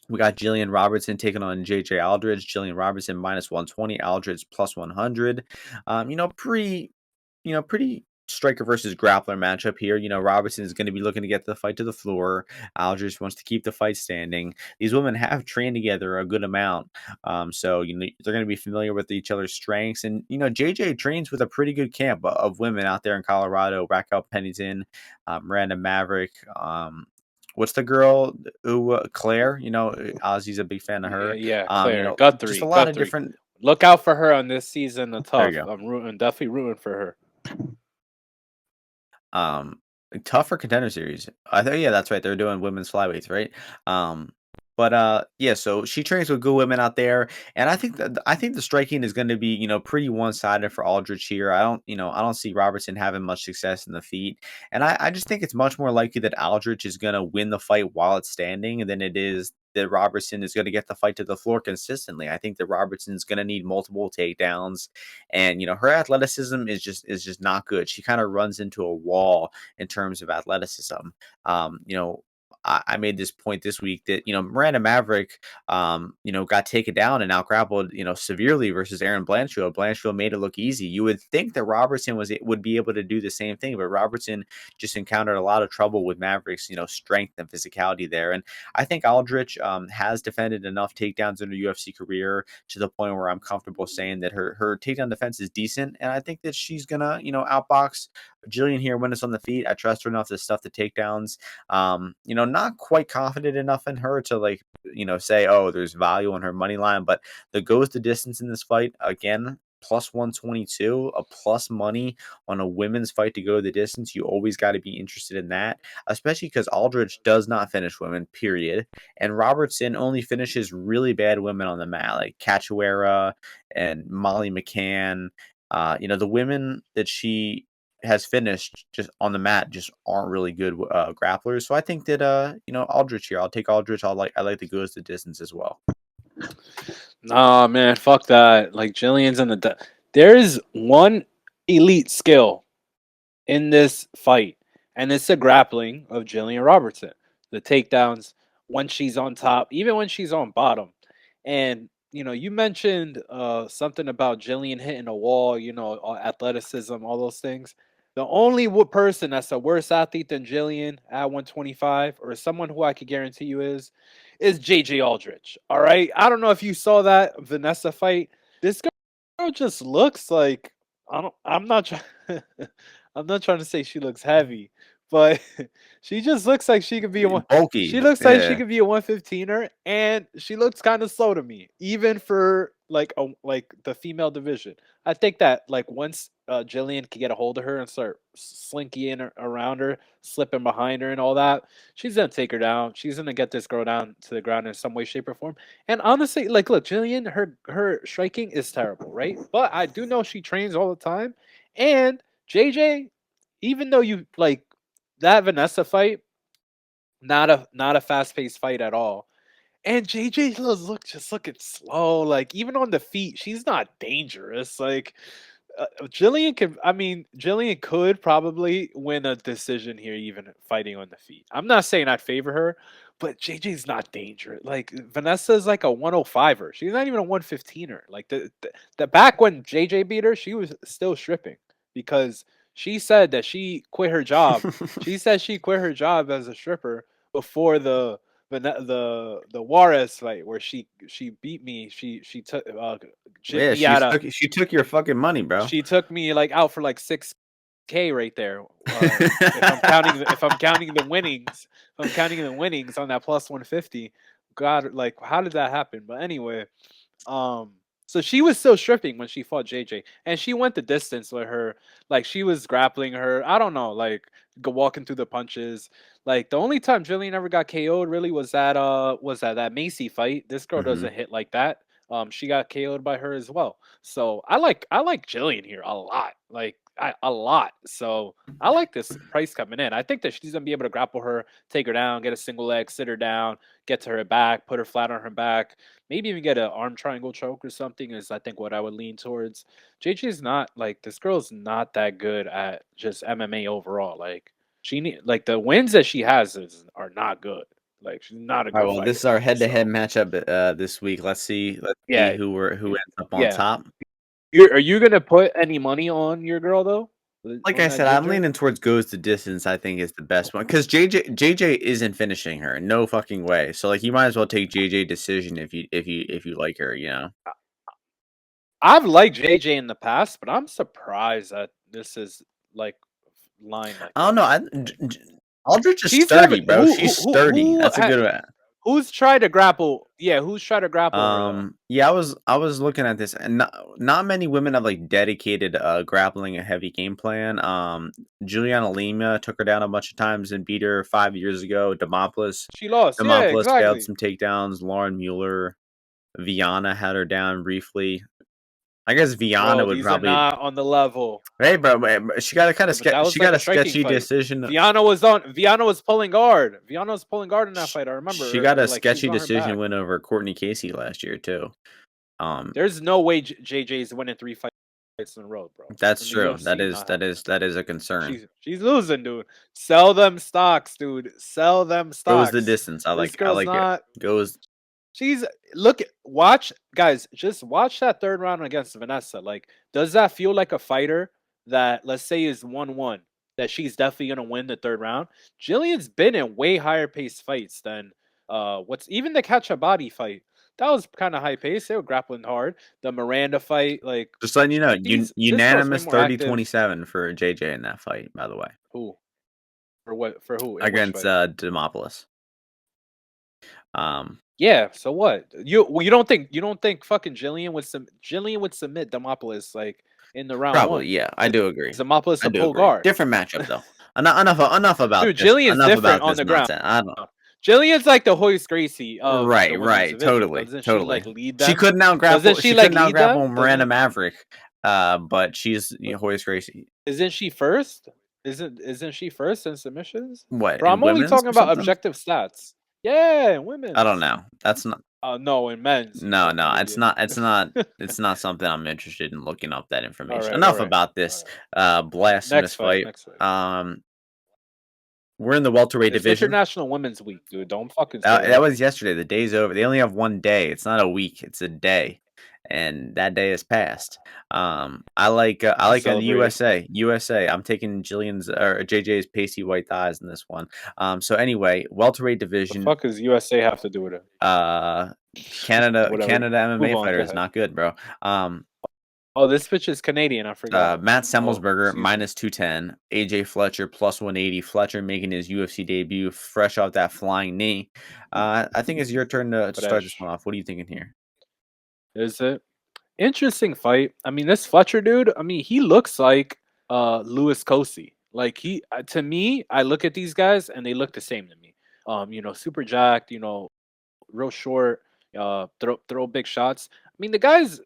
[SPEAKER 1] We got Jillian Robertson taking on JJ Aldridge. Jillian Robertson minus 120, Aldridge plus 100. Pretty striker versus grappler matchup here. Robertson is going to be looking to get the fight to the floor. Aldridge wants to keep the fight standing. These women have trained together a good amount. So they're going to be familiar with each other's strengths. And JJ trains with a pretty good camp of women out there in Colorado. Raquel Pennington, Miranda Maverick, what's the girl? Claire. Ozzy's a big fan of
[SPEAKER 2] Yeah,
[SPEAKER 1] her.
[SPEAKER 2] yeah, Claire,
[SPEAKER 1] Just a
[SPEAKER 2] Guthrie,
[SPEAKER 1] lot of
[SPEAKER 2] Guthrie.
[SPEAKER 1] different.
[SPEAKER 2] Look out for her on this season of
[SPEAKER 1] There you
[SPEAKER 2] Tough.
[SPEAKER 1] go.
[SPEAKER 2] I'm definitely rooting for her.
[SPEAKER 1] Um, Tougher Contender Series. I think yeah, that's right. They're doing women's flyweights, right? Um, yeah. So she trains with good women out there, and I think the striking is going to be pretty one sided for Aldrich here. I don't see Robertson having much success in the feet, and I just think it's much more likely that Aldrich is going to win the fight while it's standing than it is that Robertson is going to get the fight to the floor consistently. I think that Robertson's going to need multiple takedowns, and her athleticism is just not good. She kind of runs into a wall in terms of athleticism. Um, you know, I made this point this week that Miranda Maverick, got taken down and out grappled, severely versus Aaron Blanchfield. Blanchfield made it look easy. You would think that Robertson would be able to do the same thing, but Robertson just encountered a lot of trouble with Maverick's, strength and physicality there. And I think Aldrich has defended enough takedowns in her UFC career to the point where I'm comfortable saying that her takedown defense is decent, and I think that she's gonna outbox Jillian here when it's on the feet. I trust her enough to stuff the takedowns. Not quite confident enough in her to say, oh, there's value on her money line, but the goes the distance in this fight again. Plus 122, a plus money on a women's fight to go the distance. You always got to be interested in that, especially because Aldridge does not finish women, period. And Robertson only finishes really bad women on the mat, like Cachoeira and Molly McCann. The women that she has finished just on the mat just aren't really good grapplers. So I think that Aldrich here. I'll take Aldrich. I like the goes the distance as well.
[SPEAKER 2] Nah, man, fuck that. Like Jillian's in there's one elite skill in this fight, and it's the grappling of Jillian Robertson. The takedowns when she's on top, even when she's on bottom. And you mentioned something about Jillian hitting a wall, athleticism, all those things. The only person that's a worse athlete than Jillian at 125, or someone who I could guarantee you is JJ Aldrich. All right. I don't know if you saw that Vanessa fight. This girl just looks like I'm not trying I'm not trying to say she looks heavy, but she just looks like she could be a one. She
[SPEAKER 1] Bulky,
[SPEAKER 2] looks like she
[SPEAKER 1] yeah.
[SPEAKER 2] could be a 115er, and she looks kind of slow to me, even for like the female division. I think that like once Jillian can get a hold of her and start slinking around her, slipping behind her, and all that, she's gonna take her down. She's gonna get this girl down to the ground in some way, shape, or form. And honestly, like, look, Jillian, her striking is terrible, right? But I do know she trains all the time, and JJ, even though you like that Vanessa fight, not a fast paced fight at all. And JJ just looking slow. Like even on the feet, she's not dangerous. Like Jillian could probably win a decision here, even fighting on the feet. I'm not saying I'd favor her, but JJ's not dangerous. Like Vanessa's like a 105er. She's not even a 115er. Like the back when JJ beat her, she was still stripping because she said that she quit her job. She said she quit her job as a stripper before the Juarez fight where she beat me. She took gypped
[SPEAKER 1] Yeah,
[SPEAKER 2] me out of
[SPEAKER 1] she took your fucking money, bro.
[SPEAKER 2] she took me like out for like 6K right there. If I'm counting the winnings, if I'm counting the winnings on that plus 150, God, like how did that happen? But anyway, um, so she was still stripping when she fought JJ, and she went the distance with her. Like she was grappling her. I don't know, like walking through the punches. Like the only time Jillian ever got KO'd really was that Macy fight. This girl
[SPEAKER 1] Mhm.
[SPEAKER 2] doesn't hit like that. She got KO'd by her as well. So I like Jillian here a lot. Like a lot. So I like this price coming in. I think that she's gonna be able to grapple her, take her down, get a single leg, sit her down, get to her back, put her flat on her back, maybe even get an arm triangle choke or something is I think what I would lean towards. JJ's not like this girl's not that good at just MMA overall. Like she need like the wins that she has are not good. Like she's not a
[SPEAKER 1] All right,
[SPEAKER 2] good
[SPEAKER 1] well, this
[SPEAKER 2] fighter.
[SPEAKER 1] is our head-to-head
[SPEAKER 2] So
[SPEAKER 1] matchup this week. Let's see
[SPEAKER 2] yeah,
[SPEAKER 1] who ends up on
[SPEAKER 2] yeah.
[SPEAKER 1] top.
[SPEAKER 2] Are you gonna put any money on your girl though?
[SPEAKER 1] Like
[SPEAKER 2] On
[SPEAKER 1] I
[SPEAKER 2] that
[SPEAKER 1] said, I'm
[SPEAKER 2] ginger?
[SPEAKER 1] leaning towards goes the distance. I think is the best one because JJ isn't finishing her. No fucking way. So like, you might as well take JJ decision if you like her. You know.
[SPEAKER 2] I've liked JJ in the past, but I'm surprised that this is like line like
[SPEAKER 1] I don't know.
[SPEAKER 2] this.
[SPEAKER 1] Aldrich is
[SPEAKER 2] She's never
[SPEAKER 1] sturdy, bro. She's sturdy. That's a good one.
[SPEAKER 2] who's tried to grapple? Yeah, who's tried to grapple her though?
[SPEAKER 1] Yeah, I was looking at this, and not many women have like dedicated grappling a heavy game plan. Juliana Lima took her down a bunch of times and beat her 5 years ago.
[SPEAKER 2] She lost. Yeah,
[SPEAKER 1] Demopoulos failed
[SPEAKER 2] exactly.
[SPEAKER 1] some takedowns. Lauren Mueller, Viana had her down briefly. I guess Viana
[SPEAKER 2] Bro,
[SPEAKER 1] would
[SPEAKER 2] these are
[SPEAKER 1] probably.
[SPEAKER 2] not on the level.
[SPEAKER 1] Hey, bro, she got a kind
[SPEAKER 2] Yeah,
[SPEAKER 1] of
[SPEAKER 2] but that was
[SPEAKER 1] she
[SPEAKER 2] like
[SPEAKER 1] got
[SPEAKER 2] a
[SPEAKER 1] a
[SPEAKER 2] striking
[SPEAKER 1] sketchy
[SPEAKER 2] fight.
[SPEAKER 1] decision.
[SPEAKER 2] Viana was pulling guard. Viana was pulling guard in that fight. I
[SPEAKER 1] She
[SPEAKER 2] remember,
[SPEAKER 1] got a
[SPEAKER 2] like she was
[SPEAKER 1] sketchy
[SPEAKER 2] on her
[SPEAKER 1] decision
[SPEAKER 2] back.
[SPEAKER 1] win over Courtney Casey last year too.
[SPEAKER 2] There's no way JJ's winning 3 fights in a row, bro.
[SPEAKER 1] That's
[SPEAKER 2] In the
[SPEAKER 1] true. That
[SPEAKER 2] UFC,
[SPEAKER 1] is
[SPEAKER 2] not
[SPEAKER 1] that
[SPEAKER 2] happening.
[SPEAKER 1] is that is a concern.
[SPEAKER 2] She's losing, dude. Sell them stocks, dude. Sell them
[SPEAKER 1] Goes the
[SPEAKER 2] stocks.
[SPEAKER 1] distance. I
[SPEAKER 2] This
[SPEAKER 1] like I
[SPEAKER 2] girl's
[SPEAKER 1] like it.
[SPEAKER 2] not.
[SPEAKER 1] Goes
[SPEAKER 2] She's watch guys. Just watch that third round against Vanessa. Like, does that feel like a fighter that let's say is 1-1? That she's definitely gonna win the third round. Jillian's been in way higher paced fights than what's even the catch a body fight. That was kind of high paced. They were grappling hard. The Miranda fight, like
[SPEAKER 1] just letting you know,
[SPEAKER 2] this girl's way
[SPEAKER 1] unanimous
[SPEAKER 2] more active.
[SPEAKER 1] 30-27 for JJ in that fight, by the way.
[SPEAKER 2] Who for what for who in which
[SPEAKER 1] Against
[SPEAKER 2] fight?
[SPEAKER 1] Demopoulos.
[SPEAKER 2] Yeah. So what? You don't think fucking Jillian would submit Demopoulos like in the round
[SPEAKER 1] Probably,
[SPEAKER 2] one
[SPEAKER 1] yeah. I
[SPEAKER 2] because
[SPEAKER 1] do agree.
[SPEAKER 2] Demopoulos
[SPEAKER 1] I
[SPEAKER 2] a
[SPEAKER 1] do
[SPEAKER 2] pull
[SPEAKER 1] agree.
[SPEAKER 2] guard.
[SPEAKER 1] Different matchup though. Enough about
[SPEAKER 2] Dude,
[SPEAKER 1] this.
[SPEAKER 2] Jillian's
[SPEAKER 1] Enough
[SPEAKER 2] different
[SPEAKER 1] about
[SPEAKER 2] on
[SPEAKER 1] this
[SPEAKER 2] the ground.
[SPEAKER 1] nonsense. I don't.
[SPEAKER 2] Jillian's like the Hoist Gracie of the
[SPEAKER 1] Right,
[SPEAKER 2] women's
[SPEAKER 1] right,
[SPEAKER 2] division.
[SPEAKER 1] totally,
[SPEAKER 2] Doesn't she
[SPEAKER 1] totally.
[SPEAKER 2] like lead
[SPEAKER 1] She
[SPEAKER 2] them?
[SPEAKER 1] couldn't out
[SPEAKER 2] Doesn't
[SPEAKER 1] grapple.
[SPEAKER 2] she
[SPEAKER 1] She
[SPEAKER 2] like
[SPEAKER 1] couldn't out
[SPEAKER 2] lead
[SPEAKER 1] grapple
[SPEAKER 2] them?
[SPEAKER 1] Miranda
[SPEAKER 2] Doesn't
[SPEAKER 1] Maverick. But she's Hoist Gracie.
[SPEAKER 2] isn't she first? Isn't she first in submissions?
[SPEAKER 1] What,
[SPEAKER 2] Bro,
[SPEAKER 1] in
[SPEAKER 2] I'm only
[SPEAKER 1] women's
[SPEAKER 2] talking
[SPEAKER 1] or
[SPEAKER 2] about
[SPEAKER 1] something?
[SPEAKER 2] objective stats. Yeah, in
[SPEAKER 1] I don't
[SPEAKER 2] women's.
[SPEAKER 1] know. That's not.
[SPEAKER 2] No, in men's, you
[SPEAKER 1] No,
[SPEAKER 2] fucking
[SPEAKER 1] no, it's
[SPEAKER 2] idiot.
[SPEAKER 1] not. It's not. It's not something I'm interested in looking up that
[SPEAKER 2] All
[SPEAKER 1] information.
[SPEAKER 2] right, all
[SPEAKER 1] Enough
[SPEAKER 2] right,
[SPEAKER 1] about
[SPEAKER 2] all
[SPEAKER 1] this
[SPEAKER 2] right.
[SPEAKER 1] blasphemous
[SPEAKER 2] Next fight,
[SPEAKER 1] fight.
[SPEAKER 2] next fight.
[SPEAKER 1] We're in the welterweight
[SPEAKER 2] It's
[SPEAKER 1] division.
[SPEAKER 2] International Women's Week, dude. Don't fucking say
[SPEAKER 1] That
[SPEAKER 2] that.
[SPEAKER 1] was yesterday. The day's over. They only have one day. It's not a week. It's a day, and that day has passed. I
[SPEAKER 2] You
[SPEAKER 1] like the
[SPEAKER 2] celebrating.
[SPEAKER 1] USA. USA. I'm taking Jillian's or JJ's pasty white thighs in this one. So anyway, welterweight
[SPEAKER 2] The
[SPEAKER 1] division.
[SPEAKER 2] fuck does USA have to do with it?
[SPEAKER 1] Uh, Canada
[SPEAKER 2] Whatever.
[SPEAKER 1] MMA
[SPEAKER 2] Move on.
[SPEAKER 1] fighter
[SPEAKER 2] Go
[SPEAKER 1] is
[SPEAKER 2] ahead.
[SPEAKER 1] not good, bro.
[SPEAKER 2] Oh, this bitch is Canadian. I forgot.
[SPEAKER 1] Matt
[SPEAKER 2] Oh,
[SPEAKER 1] Semelsberger
[SPEAKER 2] excuse me.
[SPEAKER 1] -210, AJ Fletcher +180. Fletcher making his UFC debut, fresh off that flying knee. I think it's your turn to start this one
[SPEAKER 2] Fresh.
[SPEAKER 1] off. What are you thinking here?
[SPEAKER 2] Is it? Interesting fight. I mean, this Fletcher dude, I mean, he looks like Louis Kosey. Like he to me, I look at these guys and they look the same to me. Super jacked, real short, throw big shots. I mean, the guys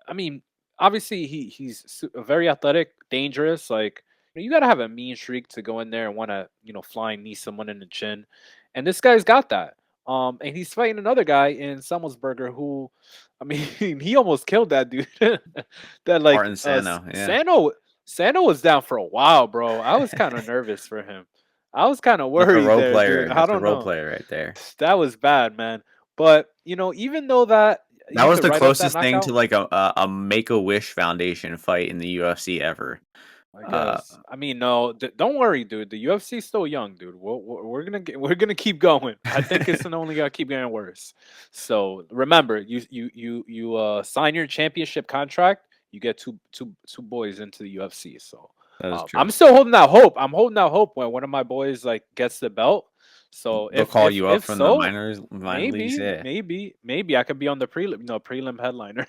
[SPEAKER 2] I mean, obviously he's very athletic, dangerous. Like you got to have a mean streak to go in there and want to flying knee someone in the chin, and this guy's got that. And he's fighting another guy in Semelsberger who, I mean, he almost killed that dude. that like
[SPEAKER 1] Martin Sano, yeah.
[SPEAKER 2] Sano was down for a while, bro. I was kind of nervous for him. I was kind of
[SPEAKER 1] That's a
[SPEAKER 2] worried
[SPEAKER 1] role
[SPEAKER 2] there, dude.
[SPEAKER 1] player.
[SPEAKER 2] I
[SPEAKER 1] That's a
[SPEAKER 2] don't
[SPEAKER 1] role
[SPEAKER 2] know.
[SPEAKER 1] player right there.
[SPEAKER 2] That was bad, man. But even though that
[SPEAKER 1] That
[SPEAKER 2] you
[SPEAKER 1] was
[SPEAKER 2] could
[SPEAKER 1] the
[SPEAKER 2] write off that
[SPEAKER 1] closest thing to
[SPEAKER 2] knockout,
[SPEAKER 1] like a Make-A-Wish Foundation fight in the UFC ever.
[SPEAKER 2] I
[SPEAKER 1] Uh,
[SPEAKER 2] guess. I mean, no, don't worry, dude. The UFC's still young, dude. We're gonna keep going. I think it's only gonna keep getting worse. So remember, you sign your championship contract. You get two boys into the UFC. So
[SPEAKER 1] that is true.
[SPEAKER 2] I'm still holding out hope. I'm holding out hope when one of my boys like gets the belt. So
[SPEAKER 1] They'll
[SPEAKER 2] if
[SPEAKER 1] call
[SPEAKER 2] if
[SPEAKER 1] you up
[SPEAKER 2] if
[SPEAKER 1] from the
[SPEAKER 2] so,
[SPEAKER 1] minor leagues. Yeah.
[SPEAKER 2] maybe I could be on the prelim headliner.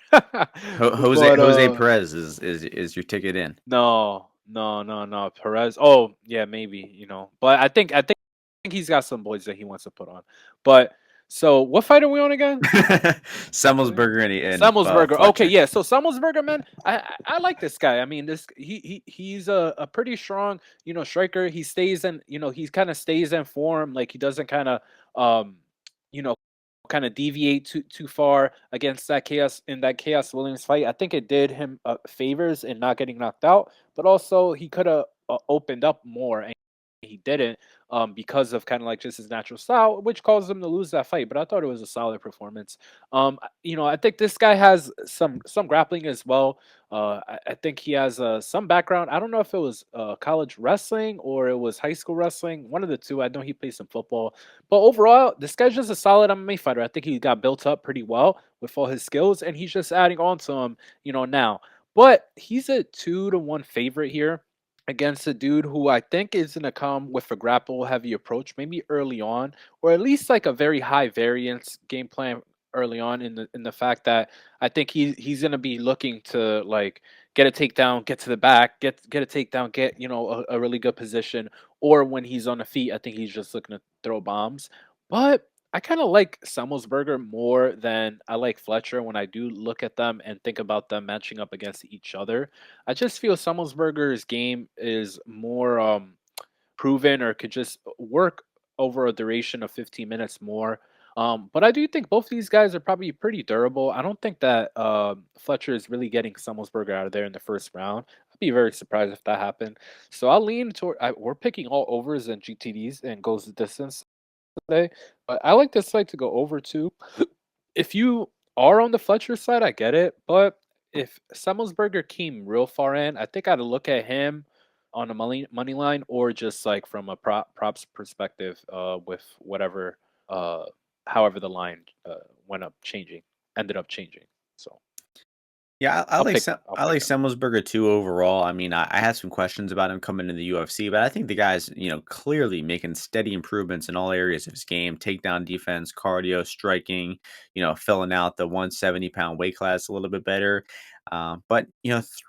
[SPEAKER 1] Jose
[SPEAKER 2] But
[SPEAKER 1] Perez is your ticket in.
[SPEAKER 2] no. Perez. Oh, yeah, maybe, But I think he's got some boys that he wants to put on. But so what fight are we on again?
[SPEAKER 1] Semmelsberger and
[SPEAKER 2] Semelsberger. Okay,
[SPEAKER 1] Fletcher.
[SPEAKER 2] yeah. So Semelsberger, man, I like this guy. I mean, this he's a pretty strong, striker. He stays in, he kind of stays in form. Like he doesn't kind of you know, kind of deviate too far against that Chaos Williams fight. I think it did him favors in not getting knocked out, but also he could have opened up more he didn't, because of kind of like just his natural style, which caused him to lose that fight. But I thought it was a solid performance. I think this guy has some grappling as well. I think he has some background. I don't know if it was college wrestling or it was high school wrestling, one of the two. I know he played some football, but overall, this guy's just a solid MMA fighter. I think he got built up pretty well with all his skills, and he's just adding on to him, now. But he's a 2-1 favorite here against a dude who I think is gonna come with a grapple heavy approach, maybe early on, or at least like a very high variance game plan early on in the fact that I think he's gonna be looking to like get a takedown, get to the back, get a takedown, get a really good position, or when he's on the feet, I think he's just looking to throw bombs. But I kind of like Semelsberger more than I like Fletcher when I do look at them and think about them matching up against each other. I just feel Summelsberger's game is more proven or could just work over a duration of 15 minutes more. But I do think both of these guys are probably pretty durable. I don't think that Fletcher is really getting Summelsberger out of there in the first round. I'd be very surprised if that happened. So I'll lean toward. We're picking all overs and GTDs and goes the distance today. But I like this fight to go over too. If you are on the Fletcher side, I get it. But if Semmelsberger came real far in, I think I'd look at him on a money line or just like from a props perspective, with whatever, uh, however the line went up changing, ended up changing. So
[SPEAKER 1] Yeah,
[SPEAKER 2] I'll
[SPEAKER 1] I
[SPEAKER 2] pick
[SPEAKER 1] like
[SPEAKER 2] him.
[SPEAKER 1] Semelsberger too overall. I mean, I had some questions about him coming into the UFC, but I think the guy's, clearly making steady improvements in all areas of his game: takedown defense, cardio, striking, filling out the 170-pound weight class a little bit better. But,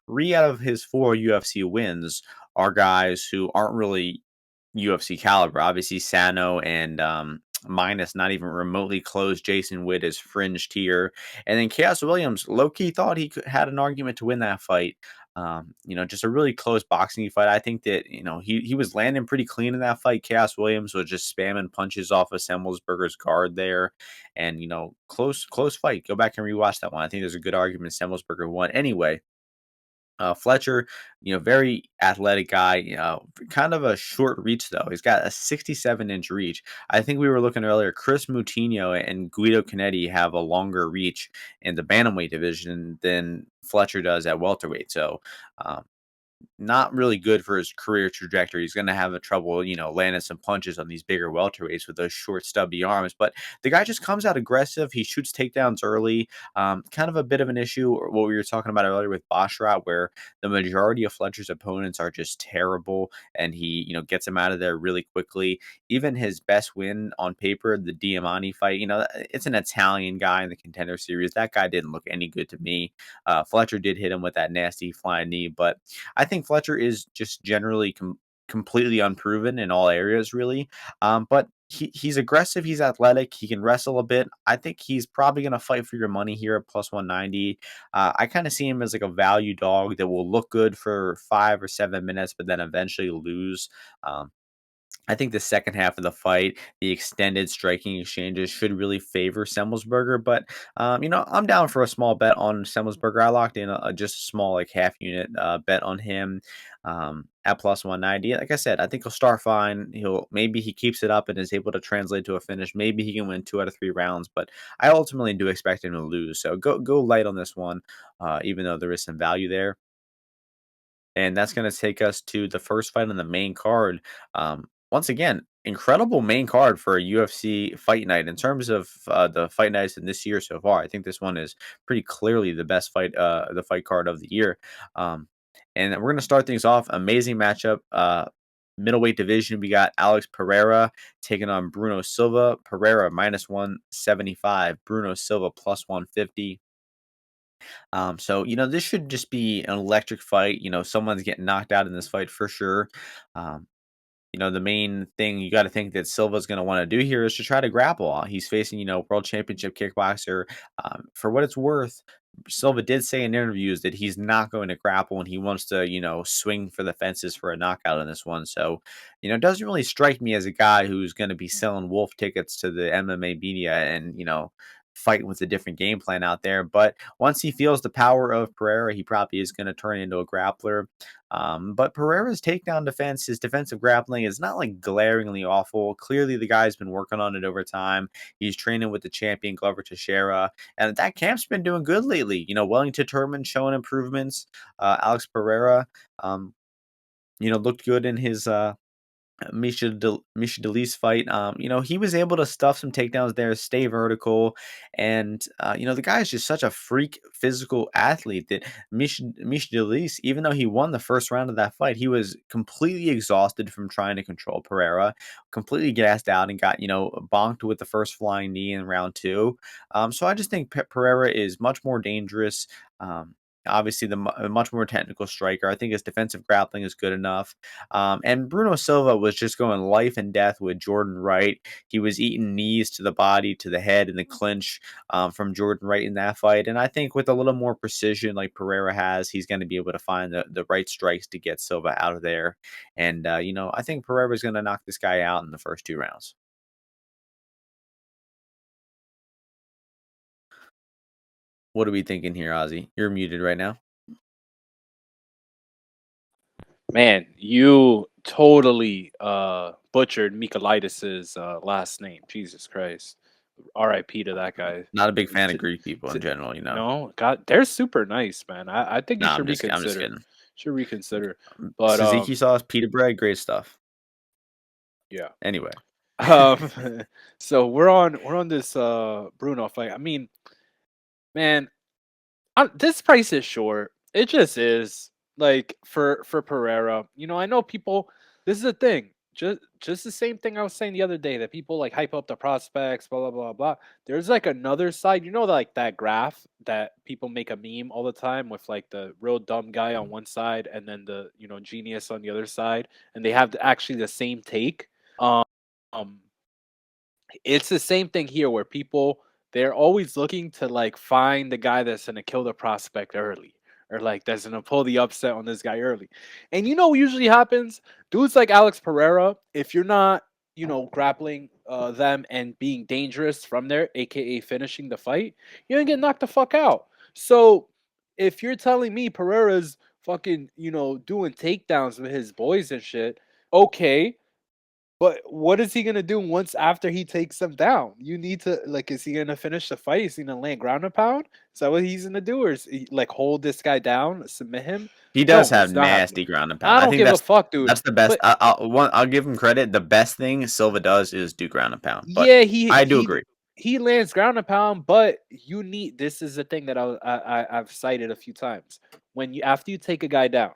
[SPEAKER 1] three out of his four UFC wins are guys who aren't really UFC caliber. Obviously, Sano and Minus not even remotely close. Jason Witt is fringe tier. And then Chaos Williams, low key thought had an argument to win that fight. Just a really close boxing fight. I think that he was landing pretty clean in that fight. Chaos Williams was just spamming punches off of Semmelsberger's guard there, and close fight. Go back and rewatch that one. I think there's a good argument Semmelsberger won. Anyway, Fletcher, very athletic guy, kind of a short reach though. He's got a 67-inch reach. I think we were looking earlier. Chris Moutinho and Guido Cannetti have a longer reach in the bantamweight division than Fletcher does at welterweight. So, um, not really good for his career trajectory. He's going to have a trouble, landing some punches on these bigger welterweights with those short, stubby arms. But the guy just comes out aggressive. He shoots takedowns early. Kind of a bit of an issue, or what we were talking about earlier with Basharat, where the majority of Fletcher's opponents are just terrible, and he, gets him out of there really quickly. Even his best win on paper, the Diamante fight, it's an Italian guy in the Contender Series. That guy didn't look any good to me. Fletcher did hit him with that nasty flying knee, but I think Fletcher is just generally completely unproven in all areas, really. But he's aggressive. He's athletic. He can wrestle a bit. I think he's probably going to fight for your money here at plus 190. I kind of see him as like a value dog that will look good for 5 or 7 minutes, but then eventually lose. Um, I think the second half of the fight, the extended striking exchanges should really favor Semmelsberger. But I'm down for a small bet on Semmelsberger. I locked in just a small like half unit bet on him at plus 190. Like I said, I think he'll start fine. Maybe he keeps it up and is able to translate to a finish. Maybe he can win 2 out of 3 rounds. But I ultimately do expect him to lose. So go light on this one, even though there is some value there. And that's going to take us to the first fight on the main card. Once again, incredible main card for a UFC fight night in terms of the fight nights in this year so far. I think this one is pretty clearly the best the fight card of the year. Um, and we're going to start things off. Amazing matchup. Middleweight division, we got Alex-Pereira taking on Bruno Silva. Pereira minus 175, Bruno Silva plus 150. So this should just be an electric fight. Someone's getting knocked out in this fight for sure. Um, the main thing you got to think that Silva's going to want to do here is to try to grapple. He's facing, world championship kickboxer. For what it's worth, Silva did say in interviews that he's not going to grapple and he wants to, swing for the fences for a knockout in this one. So, it doesn't really strike me as a guy who's going to be selling wolf tickets to the MMA media and, fighting with a different game plan out there. But once he feels the power of Pereira, he probably is going to turn into a grappler. But Pereira's takedown defense, his defensive grappling is not like glaringly awful. Clearly, the guy's been working on it over time. He's training with the champion Glover Teixeira, and that camp's been doing good lately. Wellington Turman showing improvements. Alex Pereira, looked good in his Misha Delis fight. He was able to stuff some takedowns there, stay vertical, and the guy is just such a freak physical athlete that Misha Delis, even though he won the first round of that fight, he was completely exhausted from trying to control Pereira, completely gassed out, and got bonked with the first flying knee in round two. So I just think Pereira is much more dangerous. Obviously, a much more technical striker. I think his defensive grappling is good enough. And Bruno Silva was just going life and death with Jordan Wright. He was eating knees to the body, to the head, in the clinch from Jordan Wright in that fight. And I think with a little more precision, like Pereira has, he's going to be able to find the right strikes to get Silva out of there. And I think Pereira is going to knock this guy out in the first 2 rounds. What are we thinking here, Ozzy? You're muted right now.
[SPEAKER 2] Man, you totally butchered Michailidis's last name. Jesus Christ. R.I.P. to that guy.
[SPEAKER 1] Not a big fan of
[SPEAKER 2] T-
[SPEAKER 1] Greek people in general.
[SPEAKER 2] No, God, they're super nice, man. I think you
[SPEAKER 1] No,
[SPEAKER 2] should
[SPEAKER 1] I'm just
[SPEAKER 2] reconsider.
[SPEAKER 1] kidding.
[SPEAKER 2] Should reconsider. But
[SPEAKER 1] Tzatziki sauce, pita bread, great stuff.
[SPEAKER 2] yeah.
[SPEAKER 1] Anyway,
[SPEAKER 2] Um so we're on this Bruno fight. I mean, man, this price is short. It just is. Like for Pereira. I know people. This is the thing. Just the same thing I was saying the other day that people like hype up the prospects, blah blah blah blah. There's like another side. Like that graph that people make a meme all the time with like the real dumb guy on one side and then the genius on the other side, and they have actually the same take. Um, it's the same thing here where people they're always looking to like find the guy that's gonna kill the prospect early or like that's gonna pull the upset on this guy early. And what usually happens? Dudes like Alex Pereira, if you're not, grappling them and being dangerous from there, aka finishing the fight, you're gonna get knocked the fuck out. So if you're telling me Pereira's fucking, doing takedowns with his boys and shit, okay, but what is he gonna do once after he takes them down? You need to like, is he gonna finish the fight? Is he gonna land ground and pound? Is that what he's gonna do, or is he, like hold this guy down, submit him?
[SPEAKER 1] he does
[SPEAKER 2] No,
[SPEAKER 1] have
[SPEAKER 2] he's not happening.
[SPEAKER 1] nasty ground and pound.
[SPEAKER 2] I
[SPEAKER 1] I
[SPEAKER 2] don't
[SPEAKER 1] think
[SPEAKER 2] give a fuck, dude.
[SPEAKER 1] that's the best.
[SPEAKER 2] But
[SPEAKER 1] I'll give him credit. The best thing Silva does is do ground and pound. But
[SPEAKER 2] yeah, he
[SPEAKER 1] I do
[SPEAKER 2] he
[SPEAKER 1] agree.
[SPEAKER 2] he lands ground and pound. But you need this is the thing that I've cited a few times. When you after you take a guy down,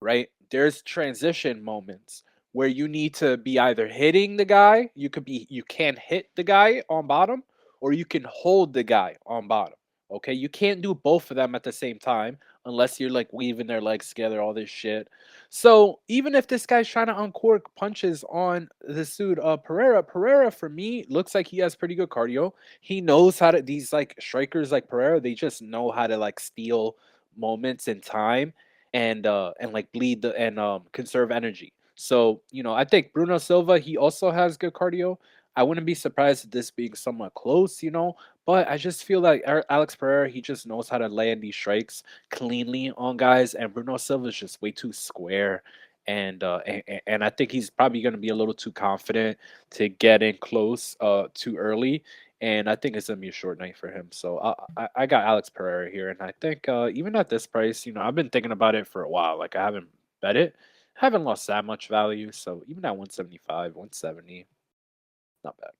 [SPEAKER 2] right? There's transition moments where you need to be either hitting the guy, you can hit the guy on bottom, or you can hold the guy on bottom. Okay, you can't do both of them at the same time unless you're like weaving their legs together, all this shit. So even if this guy's trying to uncork punches on this dude, Pereira for me looks like he has pretty good cardio. He knows how to these like strikers like Pereira, they just know how to like steal moments in time and like bleed the and conserve energy. So, I think Bruno Silva, he also has good cardio. I wouldn't be surprised at this being somewhat close, but I just feel like Alex Pereira, he just knows how to land these strikes cleanly on guys, and Bruno Silva is just way too square. And I think he's probably going to be a little too confident to get in close too early, and I think it's gonna be a short night for him. So I got Alex Pereira here, and I think even at this price, I've been thinking about it for a while. Like I haven't bet it, haven't lost that much value. So even at 175, 170, not bad.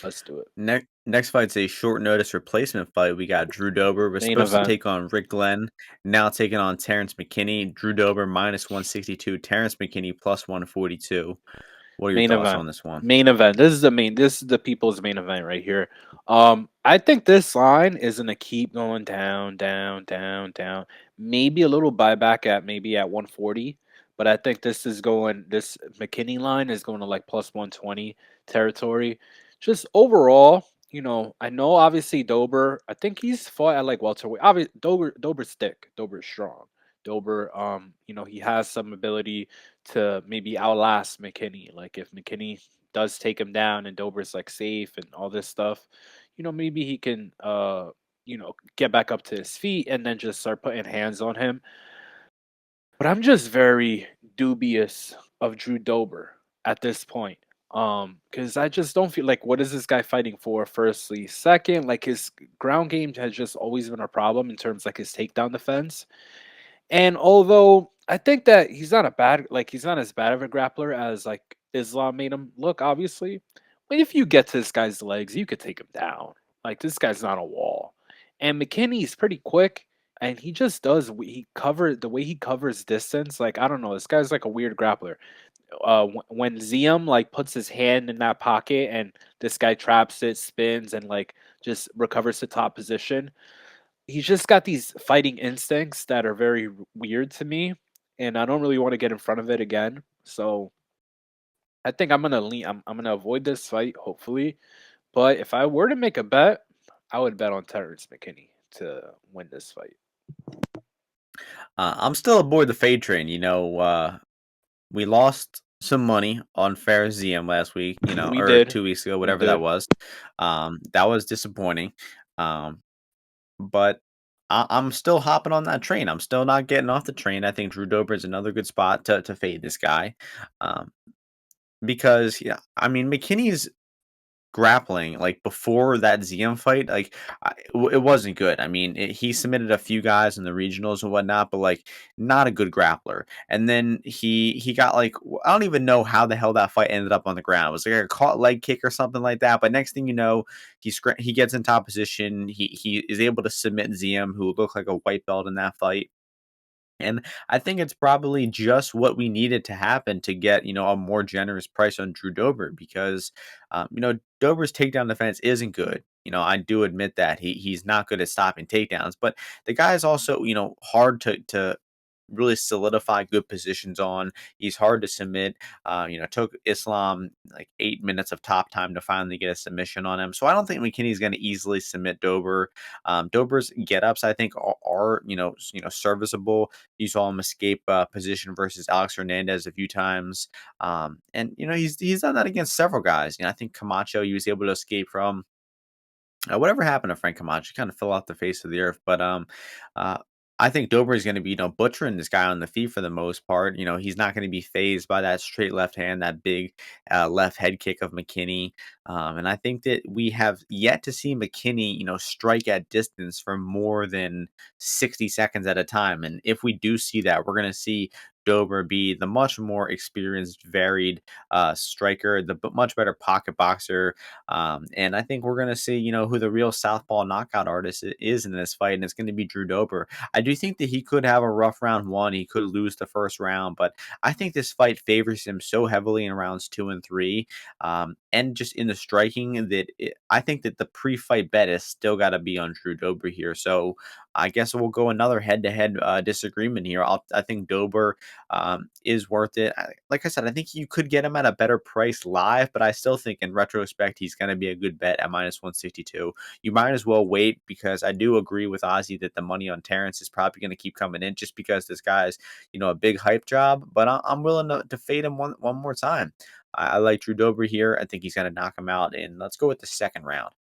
[SPEAKER 2] Let's do it.
[SPEAKER 1] Next fight's a short notice replacement fight. We got Drew Dober was
[SPEAKER 2] Main
[SPEAKER 1] supposed to
[SPEAKER 2] event.
[SPEAKER 1] take on Rick Glenn, now taking on Terrence McKinney. Drew Dober minus 162, Terrence McKinney plus 142. What are your
[SPEAKER 2] Main
[SPEAKER 1] thoughts
[SPEAKER 2] event.
[SPEAKER 1] on this one?
[SPEAKER 2] Main event. This is the people's main event right here. I think this line is gonna keep going down, down, down, down. Maybe a little buyback at maybe at 140, but I think this McKinney line is going to like plus 120 territory. Just overall, I know obviously Dober, I think he's fought at like welterweight. Obviously Dober's thick, Dober's strong. Dober, he has some ability to maybe outlast McKinney. Like if McKinney does take him down and Dober's like safe and all this stuff, maybe he can get back up to his feet and then just start putting hands on him. But I'm just very dubious of Drew Dober at this point. Because I just don't feel like, what is this guy fighting for? Firstly, second, like his ground game has just always been a problem in terms like his takedown defense. And although I think that he's not as bad of a grappler as like Islam made him look, obviously. But if you get to this guy's legs, you could take him down. Like this guy's not a wall. And McKinney is pretty quick, and he just does the way he covers distance. Like I don't know, this guy's like a weird grappler. When Ziam like puts his hand in that pocket and this guy traps it, spins, and like just recovers the top position, he's just got these fighting instincts that are very weird to me, and I don't really want to get in front of it again. So I think I'm gonna lean. I'm gonna avoid this fight, hopefully. But if I were to make a bet, I would bet on Terrence McKinney to win this fight.
[SPEAKER 1] I'm still aboard the fade train. We lost some money on Fair ZM last week,
[SPEAKER 2] We
[SPEAKER 1] or
[SPEAKER 2] did.
[SPEAKER 1] 2 weeks ago,
[SPEAKER 2] We
[SPEAKER 1] whatever that
[SPEAKER 2] did.
[SPEAKER 1] was. That was disappointing. But I'm still hopping on that train. I'm still not getting off the train. I think Drew Dober is another good spot to fade this guy. Um, because yeah, I mean McKinney's grappling, like, before that ZM fight, like, it wasn't good. I mean, he submitted a few guys in the regionals and whatnot, but, like, not a good grappler. And then he got, like, I don't even know how the hell that fight ended up on the ground. It was like a caught leg kick or something like that, but next thing you know, he gets in top position. He is able to submit ZM, who looked like a white belt in that fight. And I think it's probably just what we needed to happen to get, a more generous price on Drew Dober because, Dober's takedown defense isn't good. I do admit that he's not good at stopping takedowns, but the guy is also, hard to really solidify good positions on. He's hard to submit. Took Islam like 8 minutes of top time to finally get a submission on him. So I don't think McKinney's going to easily submit Dober. Dober's get ups, I think, are serviceable. You saw him escape position versus Alex Hernandez a few times, and he's done that against several guys. I think Camacho he was able to escape from. Whatever happened to Frank Camacho kind of fell off the face of the earth. But uh, I think Dober is going to be, butchering this guy on the feet for the most part. He's not going to be phased by that straight left hand, that big left head kick of McKinney. And I think that we have yet to see McKinney, strike at distance for more than 60 seconds at a time. And if we do see that, we're going to see Dober be the much more experienced, varied striker, the much better pocket boxer, and I think we're going to see, who the real southpaw knockout artist is in this fight, and it's going to be Drew Dober. I do think that he could have a rough round one. He could lose the first round, but I think this fight favors him so heavily in rounds 2 and 3, and just in the striking that I think that the pre-fight bet is still got to be on Drew Dober here. So I guess we'll go another head-to-head disagreement here. I think Dober is worth it. Like I said, I think you could get him at a better price live, but I still think in retrospect he's going to be a good bet at -162. You might as well wait because I do agree with Ozzy that the money on Terrence is probably going to keep coming in just because this guy's a big hype job. But I'm willing to fade him one more time. I like Drew Dober here. I think he's going to knock him out. And let's go with the second round.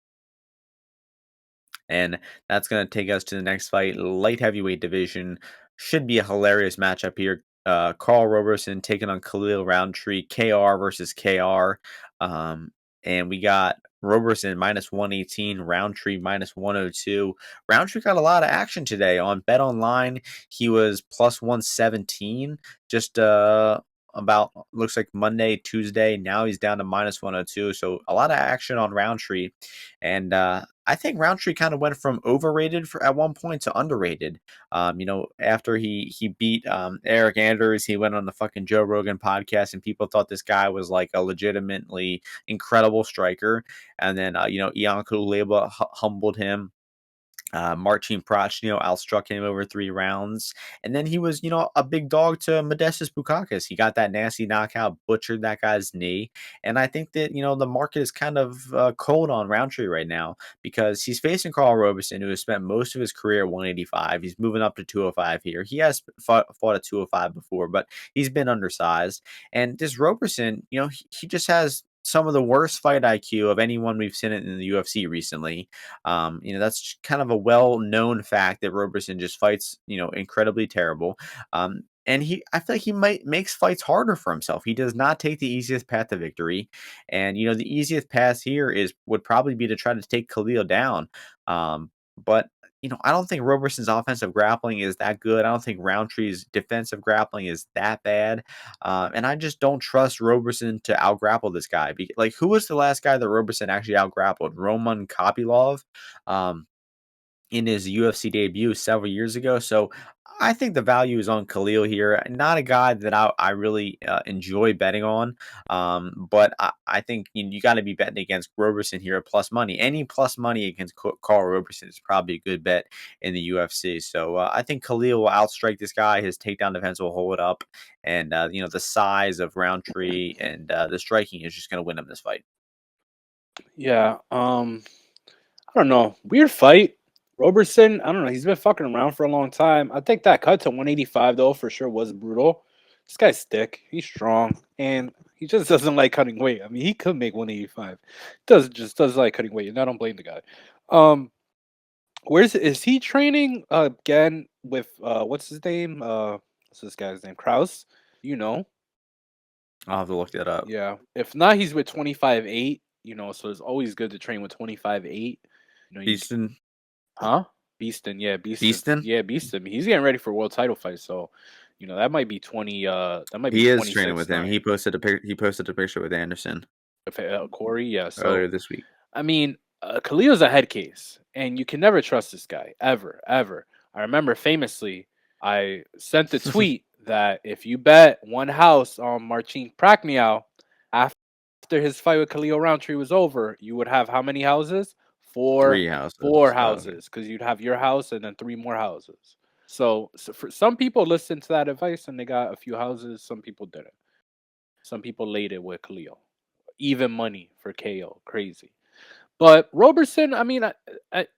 [SPEAKER 1] And that's going to take us to the next fight. Light heavyweight division. Should be a hilarious matchup here. Carl Roberson taking on Khalil Rountree, KR versus KR. Um, and we got Roberson -118, Rountree -102. Rountree got a lot of action today on Bet Online. He was +117. Just about looks like Monday, Tuesday. Now he's down to -102. So a lot of action on Rountree. And I think Rountree kind of went from overrated at one point to underrated. After he beat Eric Anders, he went on the fucking Joe Rogan podcast, and people thought this guy was like a legitimately incredible striker. And then Ian Kuleba humbled him. Marcin Prachnio outstruck him over 3 rounds. And then he was, a big dog to Modestas Bukakas. He got that nasty knockout, butchered that guy's knee. And I think that, the market is kind of cold on Roundtree right now because he's facing Carl Roberson, who has spent most of his career at 185. He's moving up to 205 here. He has fought at 205 before, but he's been undersized. And this Roberson, he just has some of the worst fight IQ of anyone we've seen it in the UFC recently. That's kind of a well-known fact that Roberson just fights, incredibly terrible. And I feel like he might makes fights harder for himself. He does not take the easiest path to victory, and the easiest path here would probably be to try to take Khalil down. But I don't think Roberson's offensive grappling is that good. I don't think Rountree's defensive grappling is that bad. And I just don't trust Roberson to outgrapple this guy. Like, who was the last guy that Roberson actually outgrappled? Roman Kopylov. In his UFC debut several years ago. So I think the value is on Khalil here. Not a guy that I really enjoy betting on, but I think you got to be betting against Roberson here at plus money. Any plus money against Carl Roberson is probably a good bet in the UFC. So I think Khalil will outstrike this guy. His takedown defense will hold up, and the size of Roundtree and the striking is just going to win him this fight.
[SPEAKER 2] Yeah. I don't know. Weird fight. Roberson, I don't know. He's been fucking around for a long time. I think that cut to 185 though for sure was brutal. This guy's thick. He's strong, and he just doesn't like cutting weight. I mean, he could make 185. Doesn't like cutting weight, and I don't blame the guy. Um, is he training again with what's his name? What's this guy's name? Kraus. You know.
[SPEAKER 1] I'll have to look that up.
[SPEAKER 2] Yeah. If not, he's with 25-8. So it's always good to train with 25-8. You
[SPEAKER 1] Beeston.
[SPEAKER 2] Huh? Beaston, yeah, Beaston.
[SPEAKER 1] Beeston.
[SPEAKER 2] Yeah, Beaston. He's getting ready for a world title fight, so that might be 20 that might be
[SPEAKER 1] He is training with him.
[SPEAKER 2] 26-9.
[SPEAKER 1] He posted a picture with Anderson
[SPEAKER 2] If Corey, yeah. So
[SPEAKER 1] earlier this week.
[SPEAKER 2] I mean, Khalil's a head case, and you can never trust this guy ever, ever. I remember famously, I sent the tweet that if you bet one house on Marcin Prachnio after his fight with Khalil Roundtree was over, you would have how many houses? Four
[SPEAKER 1] 3 houses.
[SPEAKER 2] four
[SPEAKER 1] Oh, okay.
[SPEAKER 2] houses, because you'd have your house and then 3 more houses. So for some people listened to that advice and they got a few houses. Some people didn't. Some people laid it with Khalil. Even money for KO. Crazy. But Roberson, I mean,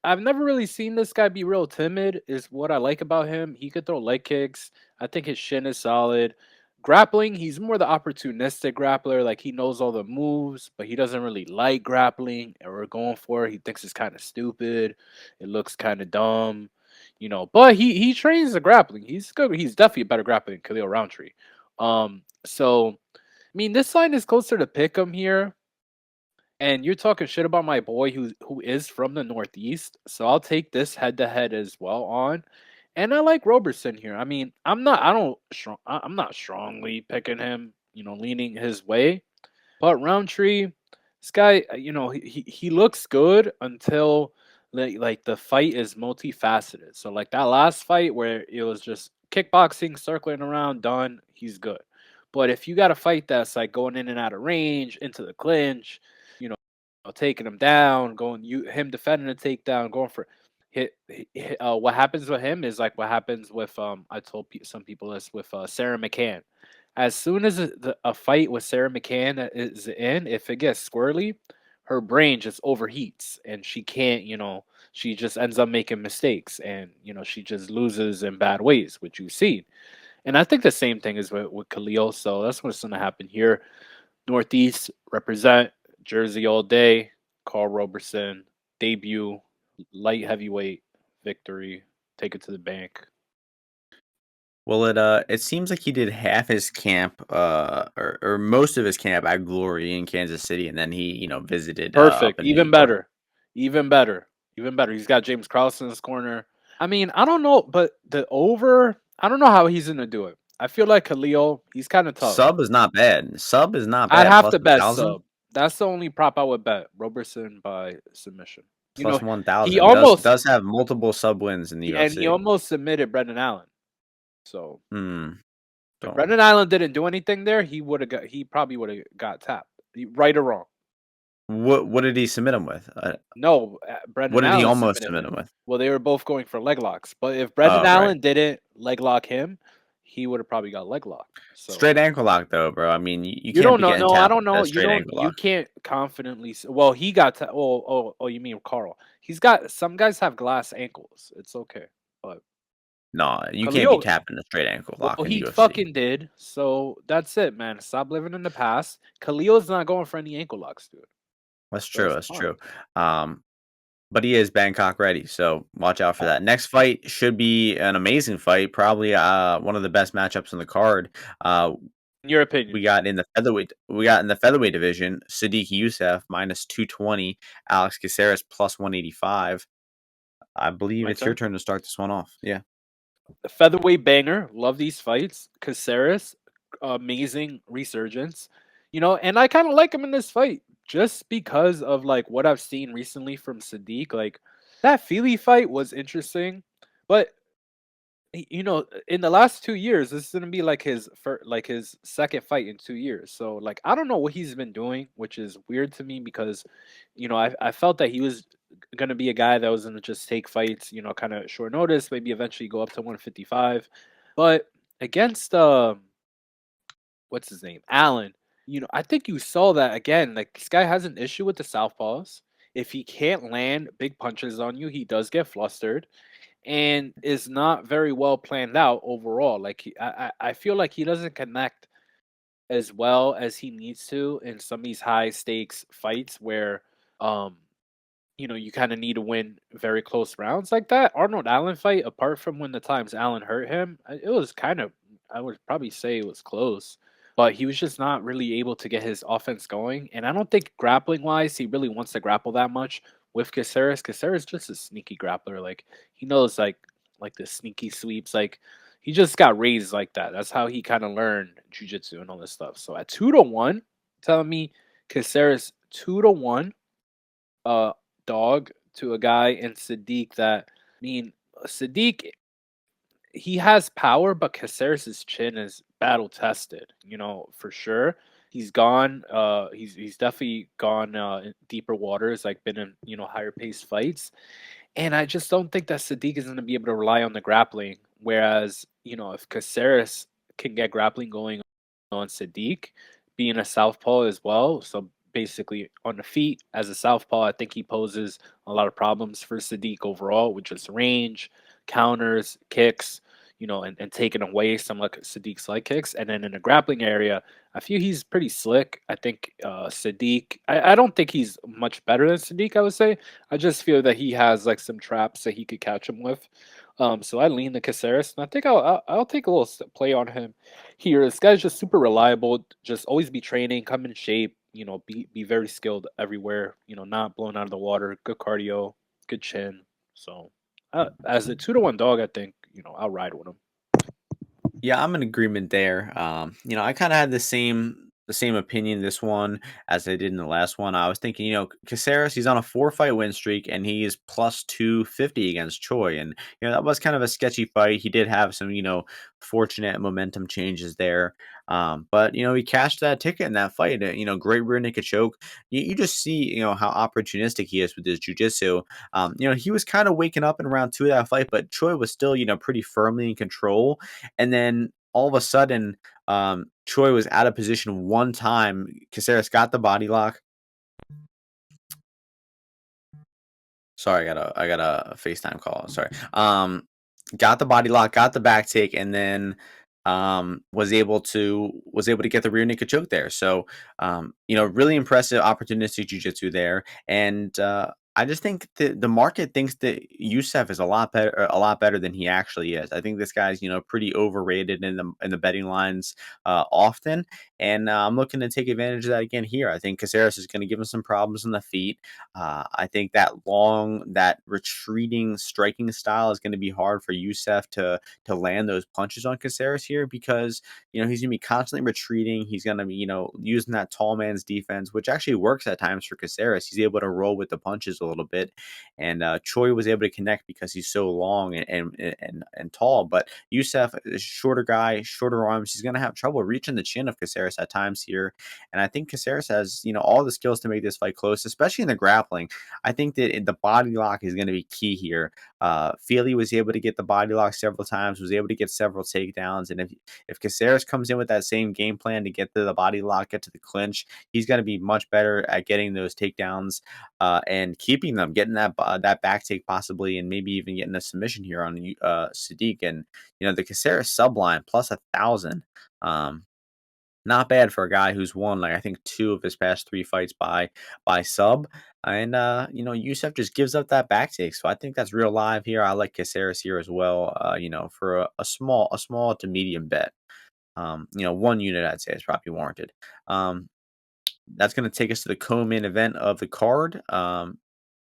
[SPEAKER 2] I've never really seen this guy be real timid, is what I like about him. He could throw leg kicks. I think his shin is solid. Grappling, he's more the opportunistic grappler. Like, he knows all the moves, but he doesn't really like grappling or going for it. He thinks it's kind of stupid. It looks kind of dumb, But he trains the grappling. He's good. He's definitely a better grappler than Khalil Roundtree. So, I mean, this line is closer to pick him here. And you're talking shit about my boy who is from the Northeast, so I'll take this head to head as well on. And I like Roberson here. I mean, I'm not strongly picking him, leaning his way. But Roundtree, this guy, he looks good until like the fight is multifaceted. So like that last fight where it was just kickboxing, circling around, done, he's good. But if you got a fight that's like going in and out of range, into the clinch, taking him down, him defending a takedown, going for what happens with him is like what happens with I told some people this with Sarah McCann. As soon as a fight with Sarah McCann is in, if it gets squirrely, her brain just overheats and she can't, she just ends up making mistakes and she just loses in bad ways, which you've seen. And I think the same thing is with Khalil. So that's what's going to happen here. Northeast represent Jersey all day. Carl Roberson debut, light heavyweight victory. Take it to the bank.
[SPEAKER 1] Well, it seems like he did half his camp, or most of his camp at Glory in Kansas City, and then he, visited up
[SPEAKER 2] Perfect.
[SPEAKER 1] in New
[SPEAKER 2] Even
[SPEAKER 1] York.
[SPEAKER 2] better. Even better. Even better. He's got James Krause in his corner. I mean, I don't know, but the over, I don't know how he's gonna do it. I feel like Khalil, he's kind of tough.
[SPEAKER 1] Sub is not bad. Sub is not
[SPEAKER 2] I'd
[SPEAKER 1] bad.
[SPEAKER 2] have
[SPEAKER 1] Plus
[SPEAKER 2] to bet
[SPEAKER 1] 1,000.
[SPEAKER 2] sub. That's the only prop I would bet. Roberson by submission.
[SPEAKER 1] Plus
[SPEAKER 2] He
[SPEAKER 1] 1,000
[SPEAKER 2] almost
[SPEAKER 1] does have multiple sub wins in the
[SPEAKER 2] and he
[SPEAKER 1] UFC.
[SPEAKER 2] almost submitted Brendan Allen. So if
[SPEAKER 1] Don't.
[SPEAKER 2] Brendan Allen didn't do anything there, he probably would have got tapped. Right or wrong.
[SPEAKER 1] What did he submit him with?
[SPEAKER 2] No,
[SPEAKER 1] What
[SPEAKER 2] Brendan
[SPEAKER 1] did he
[SPEAKER 2] Allen
[SPEAKER 1] almost
[SPEAKER 2] submitted
[SPEAKER 1] submit
[SPEAKER 2] him.
[SPEAKER 1] him with?
[SPEAKER 2] Well, they were both going for leg locks. But if Brendan
[SPEAKER 1] Oh, right.
[SPEAKER 2] Allen didn't leg lock him, he would have probably got leg locked. So
[SPEAKER 1] Straight ankle lock though, bro. I mean, you
[SPEAKER 2] you
[SPEAKER 1] can't
[SPEAKER 2] don't
[SPEAKER 1] be
[SPEAKER 2] know.
[SPEAKER 1] getting
[SPEAKER 2] No, I
[SPEAKER 1] tapped
[SPEAKER 2] don't
[SPEAKER 1] with
[SPEAKER 2] know.
[SPEAKER 1] that straight ankle
[SPEAKER 2] You
[SPEAKER 1] lock.
[SPEAKER 2] can't confidently. Well, he got. Oh, you mean Carl? He's got. Some guys have glass ankles. It's okay, but
[SPEAKER 1] No, you can't be
[SPEAKER 2] Khalil,
[SPEAKER 1] tapping a straight ankle lock
[SPEAKER 2] well,
[SPEAKER 1] in the
[SPEAKER 2] he
[SPEAKER 1] UFC.
[SPEAKER 2] fucking did. So that's it, man. Stop living in the past. Khalil's not going for any ankle locks, dude.
[SPEAKER 1] That's
[SPEAKER 2] So
[SPEAKER 1] true,
[SPEAKER 2] it's
[SPEAKER 1] that's
[SPEAKER 2] fine.
[SPEAKER 1] true. Um, but he is Bangkok ready, so watch out for that. Next fight should be an amazing fight, probably, one of the best matchups on the card. Uh,
[SPEAKER 2] In your opinion,
[SPEAKER 1] we got in the featherweight division, Sadiq Youssef -220, Alex Caceres +185. I believe
[SPEAKER 2] my
[SPEAKER 1] it's your
[SPEAKER 2] turn.
[SPEAKER 1] turn to start this one off. Yeah.
[SPEAKER 2] The featherweight banger. Love these fights. Caceres, amazing resurgence. And I kind of like him in this fight just because of like what I've seen recently from Sadiq. Like that Feely fight was interesting, but in the last 2 years, this is gonna be like his second fight in 2 years. So like I don't know what he's been doing, which is weird to me because, I felt that he was gonna be a guy that was gonna just take fights, kind of short notice, maybe eventually go up to 155. But against what's his name? Allen, I think you saw that again. Like this guy has an issue with the southpaws. If he can't land big punches on you, he does get flustered and is not very well planned out overall. Like I feel like he doesn't connect as well as he needs to in some of these high stakes fights where um you kind of need to win very close rounds like that. Arnold Allen fight, apart from when the times Allen hurt him, it was kind of, I would probably say it was close, but he was just not really able to get his offense going. And I don't think grappling wise, he really wants to grapple that much with Caceres. Caceres just a sneaky grappler. Like he knows like the sneaky sweeps. Like he just got raised like that. That's how he kind of learned jujitsu and all this stuff. So at 2-1, telling me Caceres 2-1 uh dog to a guy in Sadiq that Sadiq, he has power, but Caceres' chin is battle tested, for sure. He's gone he's definitely gone in deeper waters, like been in, higher paced fights. And I just don't think that Sadiq is gonna be able to rely on the grappling. Whereas, if Caceres can get grappling going on Sadiq, being a southpaw as well. So basically on the feet as a southpaw, I think he poses a lot of problems for Sadiq overall with just range, counters, kicks, and taking away some like Sadiq's leg kicks. And then in the grappling area, I feel he's pretty slick. I think Sadiq, I don't think he's much better than Sadiq, I would say. I just feel that he has like some traps that he could catch him with. So I lean the Caceres, and I think I'll take a little play on him here. This guy's just super reliable. Just always be training, come in shape. Be very skilled everywhere. Not blown out of the water. Good cardio, good chin. So as a 2-1 dog, I think I'll ride with him.
[SPEAKER 1] Yeah, I'm in agreement there. I kind of had the same opinion this one as I did in the last one. I was thinking, Caceres, he's on a 4 fight win streak and he is +250 against Choi, and that was kind of a sketchy fight. He did have some, fortunate momentum changes there. But he cashed that ticket in that fight. Great rear naked choke. You just see, how opportunistic he is with his jujitsu. He was kind of waking up in round 2 of that fight, but Choi was still, pretty firmly in control. And then all of a sudden, Choi was out of position one time. Caceres got the body lock. Sorry, I got a FaceTime call. Sorry. Got the body lock, got the back take, and then was able to get the rear naked choke there. So really impressive opportunistic jujitsu there. And I just think the market thinks that Youssef is a lot better than he actually is. I think this guy's pretty overrated in the betting lines often, and I'm looking to take advantage of that again here. I think Caceres is going to give him some problems in the feet. I think that retreating striking style is going to be hard for Youssef to land those punches on Caceres here because he's going to be constantly retreating. He's going to be using that tall man's defense, which actually works at times for Caceres. He's able to roll with the punches a little bit, and Choi was able to connect because he's so long and tall. But Youssef is a shorter guy, shorter arms. He's going to have trouble reaching the chin of Caceres at times here, and I think Caceres has all the skills to make this fight close, especially in the grappling. I think that the body lock is going to be key here. Feely was able to get the body lock several times, was able to get several takedowns, and if Caceres comes in with that same game plan to get to the body lock, get to the clinch, he's going to be much better at getting those takedowns and keeping them, getting that back take possibly, and maybe even getting a submission here on Sadiq. And the Caceres subline plus 1,000. Um, Not bad for a guy who's won, like, I think 2 of his past 3 fights by sub, and, Yusuf just gives up that back take, so I think that's real live here. I like Caceres here as well, for a small to medium bet. 1 unit I'd say is probably warranted. That's gonna take us to the co-main event of the card.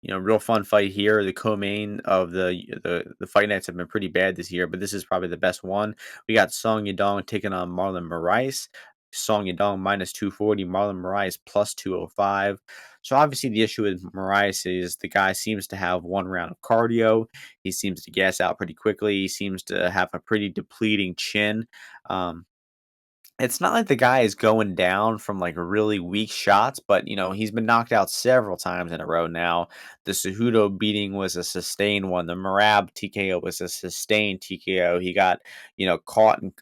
[SPEAKER 1] Real fun fight here. The co-main of the fight nights have been pretty bad this year, but this is probably the best one. We got Song Yadong taking on Marlon Moraes. Song Yadong minus 240, Marlon Moraes plus 205. So obviously the issue with Moraes is the guy seems to have 1 round of cardio. He seems to gas out pretty quickly. He seems to have a pretty depleting chin. Um, it's not like the guy is going down from, like, really weak shots, but, he's been knocked out several times in a row now. The Cejudo beating was a sustained one. The Merab TKO was a sustained TKO. He got, caught and,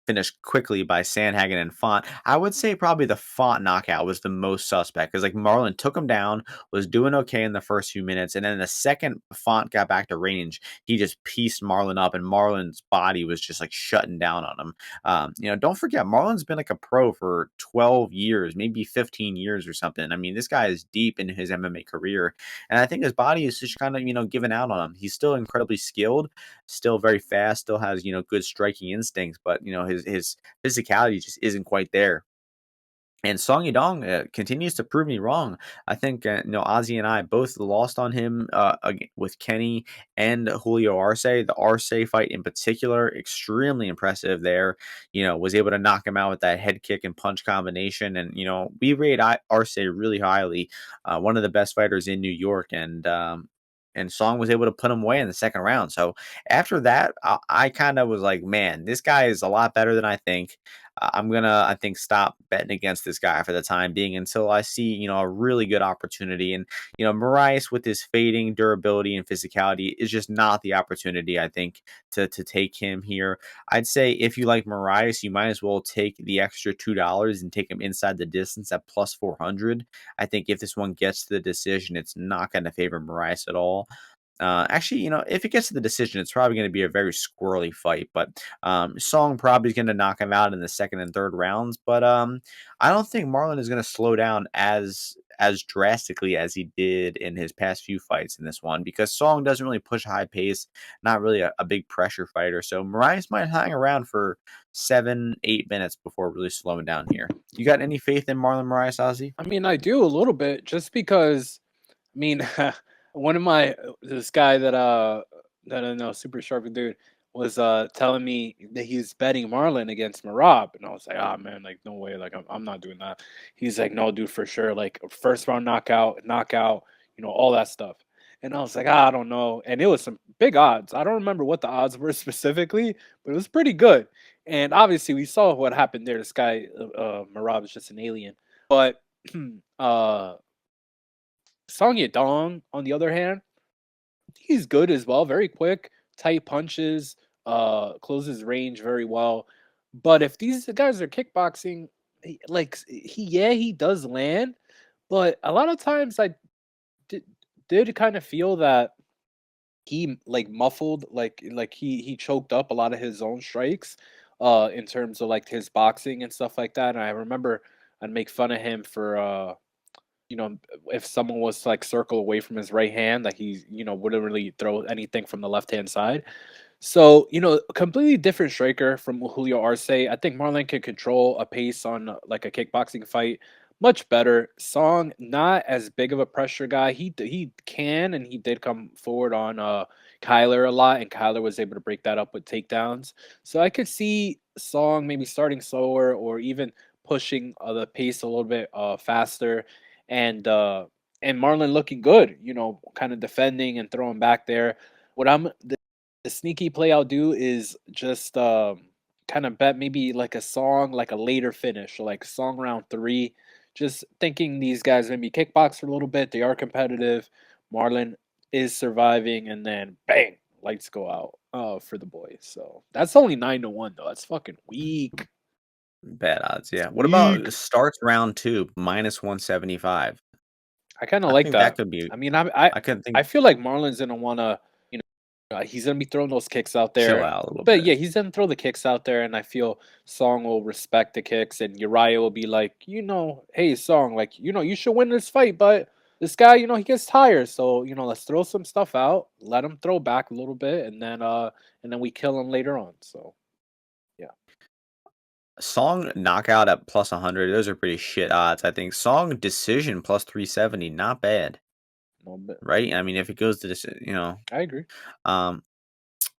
[SPEAKER 1] finished quickly by Sandhagen and Font. I would say probably the Font knockout was the most suspect because, like, Marlon took him down, was doing okay in the first few minutes, and then the second Font got back to range, he just pieced Marlon up, and Marlon's body was just like shutting down on him. Don't forget Marlon's been like a pro for 12 years, maybe 15 years or something. I mean, this guy is deep in his MMA career, and I think his body is just kind of giving out on him. He's still incredibly skilled, still very fast, still has good striking instincts, but his physicality just isn't quite there. And Song Yadong continues to prove me wrong. I think Ozzy and I both lost on him with Kenny and Julio Arce. The Arce fight in particular, extremely impressive there. Was able to knock him out with that head kick and punch combination. And we rate Arce really highly, one of the best fighters in New York, and Song was able to put him away in the second round. So after that, I kind of was like, man, this guy is a lot better than I think. I'm gonna, I think, stop betting against this guy for the time being until I see, a really good opportunity. And Moraes with his fading durability and physicality is just not the opportunity I think to take him here. I'd say if you like Moraes, you might as well take the extra $2 and take him inside the distance at plus 400. I think if this one gets to the decision, it's not going to favor Moraes at all. Actually, if it gets to the decision, it's probably going to be a very squirrely fight. But Song probably is going to knock him out in the second and third rounds. But I don't think Marlon is going to slow down as drastically as he did in his past few fights in this one because Song doesn't really push high pace, not really a big pressure fighter. So Marias might hang around for 7, 8 minutes before really slowing down here. You got any faith in Marlon Moraes, Ozzy?
[SPEAKER 2] I mean, I do a little bit just because I mean, one of my this guy that I know, super sharp dude, was telling me that he's betting Marlon against Marab, and I was like, ah man, like no way, like I'm not doing that. He's like, no, dude, for sure, like first round knockout, all that stuff. And I was like, I don't know, and it was some big odds. I don't remember what the odds were specifically, but it was pretty good. And obviously, we saw what happened there. This guy, Marab, is just an alien, but uh Song Yadong, on the other hand, he's good as well. Very quick, tight punches, closes range very well. But if these guys are kickboxing, he does land, but a lot of times I did, did kind of feel that he like muffled, like he choked up a lot of his own strikes, in terms of like his boxing and stuff like that. And I remember I'd make fun of him for if someone was to, like, circle away from his right hand, that he, wouldn't really throw anything from the left hand side. So, a completely different striker from Julio Arce. I think Marlon can control a pace on like a kickboxing fight much better. Song, not as big of a pressure guy. He can and he did come forward on Kyler a lot, and Kyler was able to break that up with takedowns. So I could see Song maybe starting slower or even pushing the pace a little bit faster, and uh and Marlon looking good, kind of defending and throwing back there. What I'm the sneaky play I'll do is just kind of bet maybe like a Song, like a later finish, so like Song round 3. Just thinking these guys maybe kickbox for a little bit. They are competitive. Marlon is surviving, and then bang, lights go out for the boys. So that's only 9-1 though. That's fucking weak.
[SPEAKER 1] Bad odds, yeah. What about
[SPEAKER 2] Weak.
[SPEAKER 1] starts round 2 minus 175?
[SPEAKER 2] I kind of
[SPEAKER 1] I
[SPEAKER 2] like
[SPEAKER 1] think that
[SPEAKER 2] that.
[SPEAKER 1] could be.
[SPEAKER 2] I mean, I
[SPEAKER 1] I could
[SPEAKER 2] I
[SPEAKER 1] think
[SPEAKER 2] feel like Marlon's gonna wanna, you know, he's gonna be throwing those kicks out
[SPEAKER 1] chill
[SPEAKER 2] there.
[SPEAKER 1] out a little
[SPEAKER 2] But
[SPEAKER 1] bit.
[SPEAKER 2] yeah, he's gonna throw the kicks out there, and I feel Song will respect the kicks, and Uriah will be like, hey Song, like, you should win this fight, but this guy, he gets tired, so let's throw some stuff out, let him throw back a little bit, and then we kill him later on. So yeah,
[SPEAKER 1] Song knockout at plus 100. Those are pretty shit odds. I think Song decision plus 370. Not bad,
[SPEAKER 2] a little bit.
[SPEAKER 1] right? I mean, if it goes to this,
[SPEAKER 2] I agree.
[SPEAKER 1] um,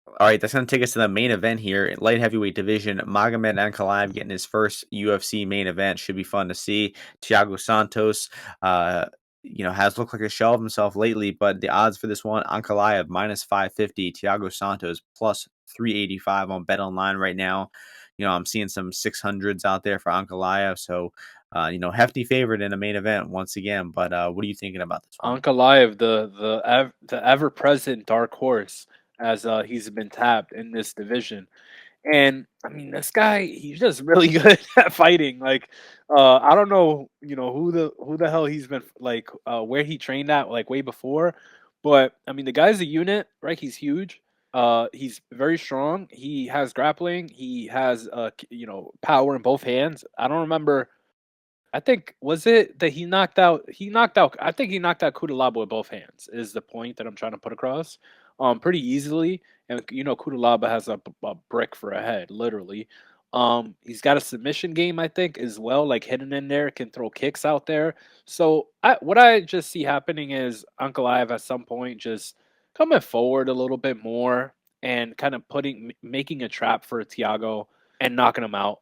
[SPEAKER 1] all right, that's going to take us to the main event here. Light heavyweight division. Magomed Ankalaev getting his first UFC main event. Should be fun to see. Thiago Santos, uh, has looked like a shell of himself lately, but the odds for this one, Ankalaev minus 550, Thiago Santos plus 385 on Bet Online right now. I'm seeing some 600s out there for Ankalaev. So, hefty favorite in the main event once again. But what are you thinking about this one?
[SPEAKER 2] Ankalaev, the ever present dark horse, as he's been tapped in this division. And I mean, this guy, he's just really good at fighting. Like, I don't know, who the hell he's been like, where he trained at, like way before. But I mean, the guy's a unit, right? He's huge. He's very strong. He has grappling. He has, power in both hands. I don't remember. I think was it that he knocked out. He knocked out. I think he knocked out Kudalaba with both hands. Is the point that I'm trying to put across? Pretty easily. And Kudalaba has a brick for a head, literally. He's got a submission game, I think, as well, like hidden in there, can throw kicks out there. So what I just see happening is Ankalaev at some point just coming forward a little bit more and kind of making a trap for Thiago and knocking him out.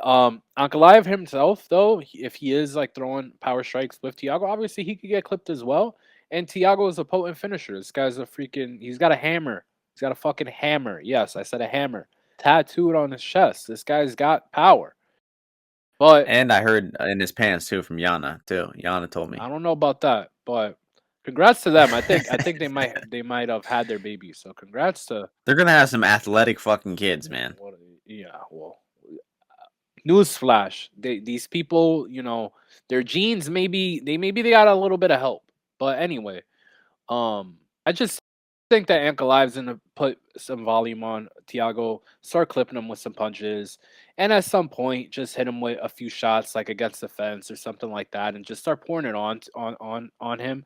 [SPEAKER 2] Ankalaev himself, though, if he is like throwing power strikes with Thiago, obviously he could get clipped as well. And Thiago is a potent finisher. This guy's he's got a hammer. He's got a fucking hammer. Yes, I said a hammer tattooed on his chest. This guy's got power. But
[SPEAKER 1] And I heard in his pants too from Yana too. Yana told me.
[SPEAKER 2] I don't know about that. But congrats to them. I think they might have had their baby. So congrats to
[SPEAKER 1] They're gonna have some athletic fucking kids, man.
[SPEAKER 2] what yeah, well, newsflash: these people, their genes maybe they got a little bit of help. But anyway, I just think that Ankalaev's gonna put some volume on Thiago, start clipping him with some punches, and at some point just hit him with a few shots like against the fence or something like that, and just start pouring it on him.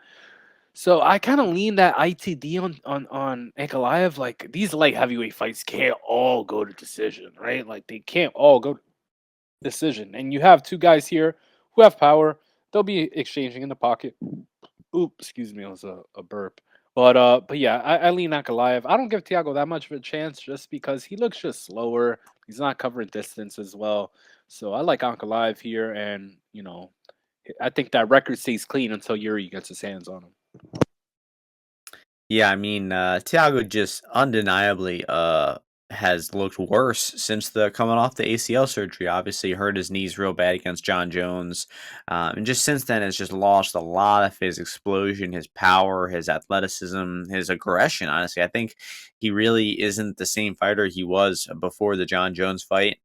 [SPEAKER 2] So I kind of lean that ITD on Ankalaev. Like these light heavyweight fights can't all go to decision, right? Like they can't all go decision. And you have two guys here who have power. They'll be exchanging in the pocket. Oop, excuse me, it was a burp. But yeah, I lean Ankalaev. I don't give Thiago that much of a chance just because he looks just slower. He's not covering distance as well. So I like Ankalaev here, and I think that record stays clean until Yuri gets his hands on him.
[SPEAKER 1] Yeah, I mean, Thiago just undeniably has looked worse since the coming off the ACL surgery. Obviously, hurt his knees real bad against John Jones, and just since then has just lost a lot of his explosion, his power, his athleticism, his aggression. Honestly, I think he really isn't the same fighter he was before the John Jones fight.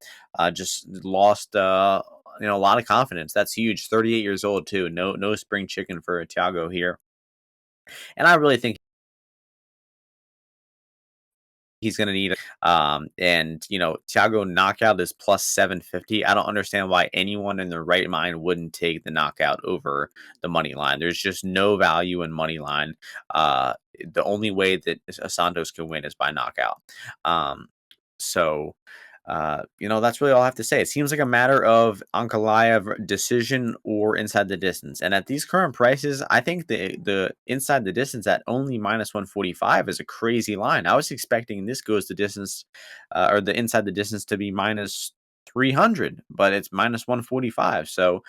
[SPEAKER 1] Just lost. A lot of confidence. That's huge. 38 years old too. No spring chicken for Thiago here. And I really think he's going to need and Thiago knockout is plus 750. I don't understand why anyone in their right mind wouldn't take the knockout over the money line. There's just no value in money line. The only way that Santos can win is by knockout. So that's really all I have to say. It seems like a matter of Ankalaev decision or inside the distance. And at these current prices, I think the inside the distance at only minus 145 is a crazy line. I was expecting this goes the distance or the inside the distance to be minus 300, but it's minus 145. So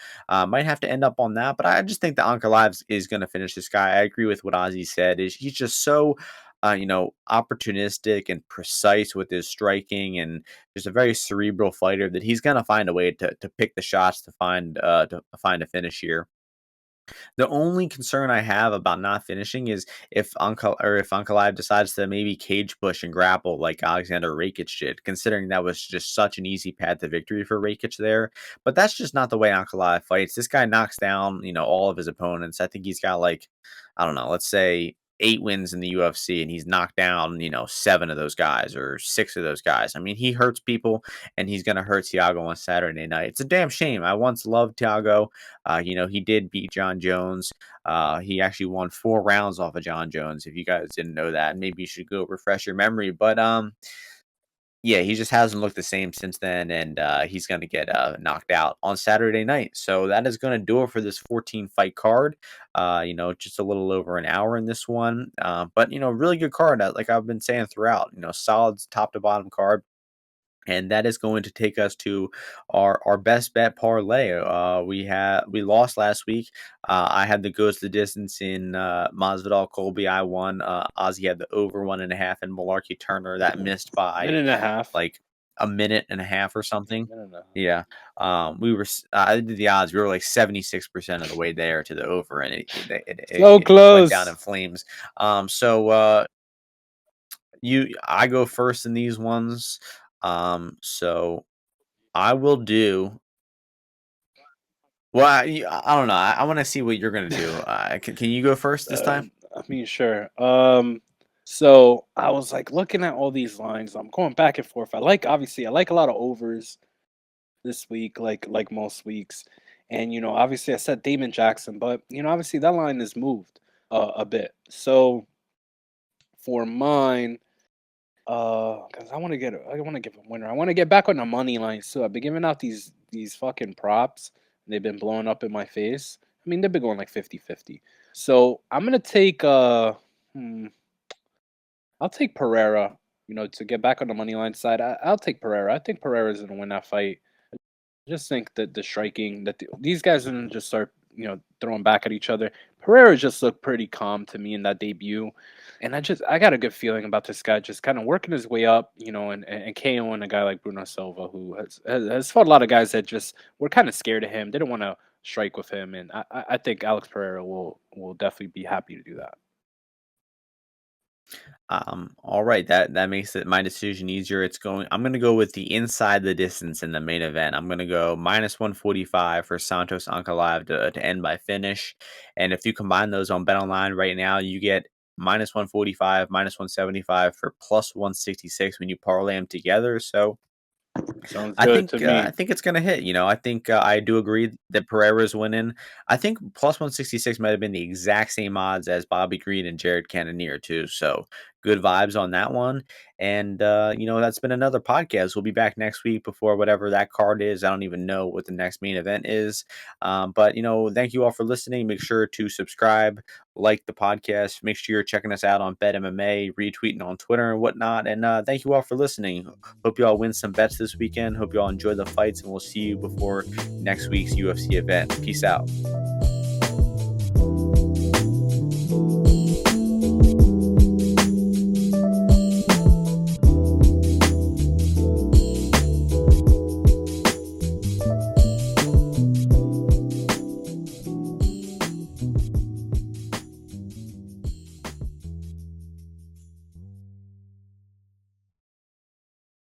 [SPEAKER 1] might have to end up on that. But I just think that Ankalaev is going to finish this guy. I agree with what Ozzy said. He's just so opportunistic and precise with his striking, and just a very cerebral fighter that he's gonna find a way to pick the shots to find a finish here. The only concern I have about not finishing is if Ankalaev decides to maybe cage push and grapple like Alexander Rakic did, considering that was just such an easy path to victory for Rakic there. But that's just not the way Ankalaev fights. This guy knocks down, all of his opponents. I think he's got like, I don't know, let's say 8 wins in the UFC, and he's knocked down, 7 of those guys or 6 of those guys. I mean, he hurts people, and he's going to hurt Thiago on Saturday night. It's a damn shame. I once loved Thiago. He did beat John Jones. He actually won 4 rounds off of John Jones. If you guys didn't know that, maybe you should go refresh your memory. But yeah, he just hasn't looked the same since then, and he's going to get knocked out on Saturday night. So that is going to do it for this 14 fight card. Just a little over an hour in this one, but really good card. Like I've been saying throughout, solid top to bottom card. And that is going to take us to our best bet parlay. We lost last week. I had the goes the distance in Masvidal Colby. I won. Ozzy had the over 1.5, and Mullarkey Turner that missed by
[SPEAKER 2] Minute and a half.
[SPEAKER 1] like a minute and a half or something.
[SPEAKER 2] Minute and a half.
[SPEAKER 1] Yeah. I did the odds. We were like 76% of the way there to the over, and it
[SPEAKER 2] So
[SPEAKER 1] went
[SPEAKER 2] close.
[SPEAKER 1] down in flames. I go first in these ones. So I will do. Well, I don't know. I want to see what you're gonna do. Can you go first this time?
[SPEAKER 2] I mean, sure. So I was like looking at all these lines. I'm going back and forth. Obviously I like a lot of overs this week, like most weeks. And obviously I said Damon Jackson, but obviously that line has moved a bit. So for mine, because I want to give a winner. I want to get back on the money line. So I've been giving out these fucking props. And they've been blowing up in my face. I mean, they've been going like 50-50. So I'm gonna take I'll take Pereira. To get back on the money line side, I'll take Pereira. I think Pereira's gonna win that fight. I just think that the striking these guys are gonna just start throwing back at each other. Pereira just looked pretty calm to me in that debut, and I got a good feeling about this guy just kind of working his way up, and KOing a guy like Bruno Silva, who has fought a lot of guys that just were kind of scared of him, didn't want to strike with him, and I think Alex Pereira will definitely be happy to do that.
[SPEAKER 1] All right, that makes it my decision easier. I'm gonna go with the inside the distance in the main event. I'm gonna go -145 for Santos Ankalaev to end by finish. And if you combine those on Bet Online right now, you get -145, -175 for +166 when you parlay them together. So
[SPEAKER 2] Sounds
[SPEAKER 1] I
[SPEAKER 2] good
[SPEAKER 1] think
[SPEAKER 2] to
[SPEAKER 1] uh,
[SPEAKER 2] me.
[SPEAKER 1] I think it's gonna hit. I think I do agree that Pereira's winning. I think +166 might have been the exact same odds as Bobby Green and Jared Cannonier too. So good vibes on that one. And that's been another podcast. We'll be back next week before whatever that card is. I don't even know what the next main event is. But thank you all for listening. Make sure to subscribe, like the podcast. Make sure you're checking us out on Bet MMA, retweeting on Twitter and whatnot. And thank you all for listening. Hope you all win some bets this weekend. Hope you all enjoy the fights, and we'll see you before next week's UFC event. Peace out.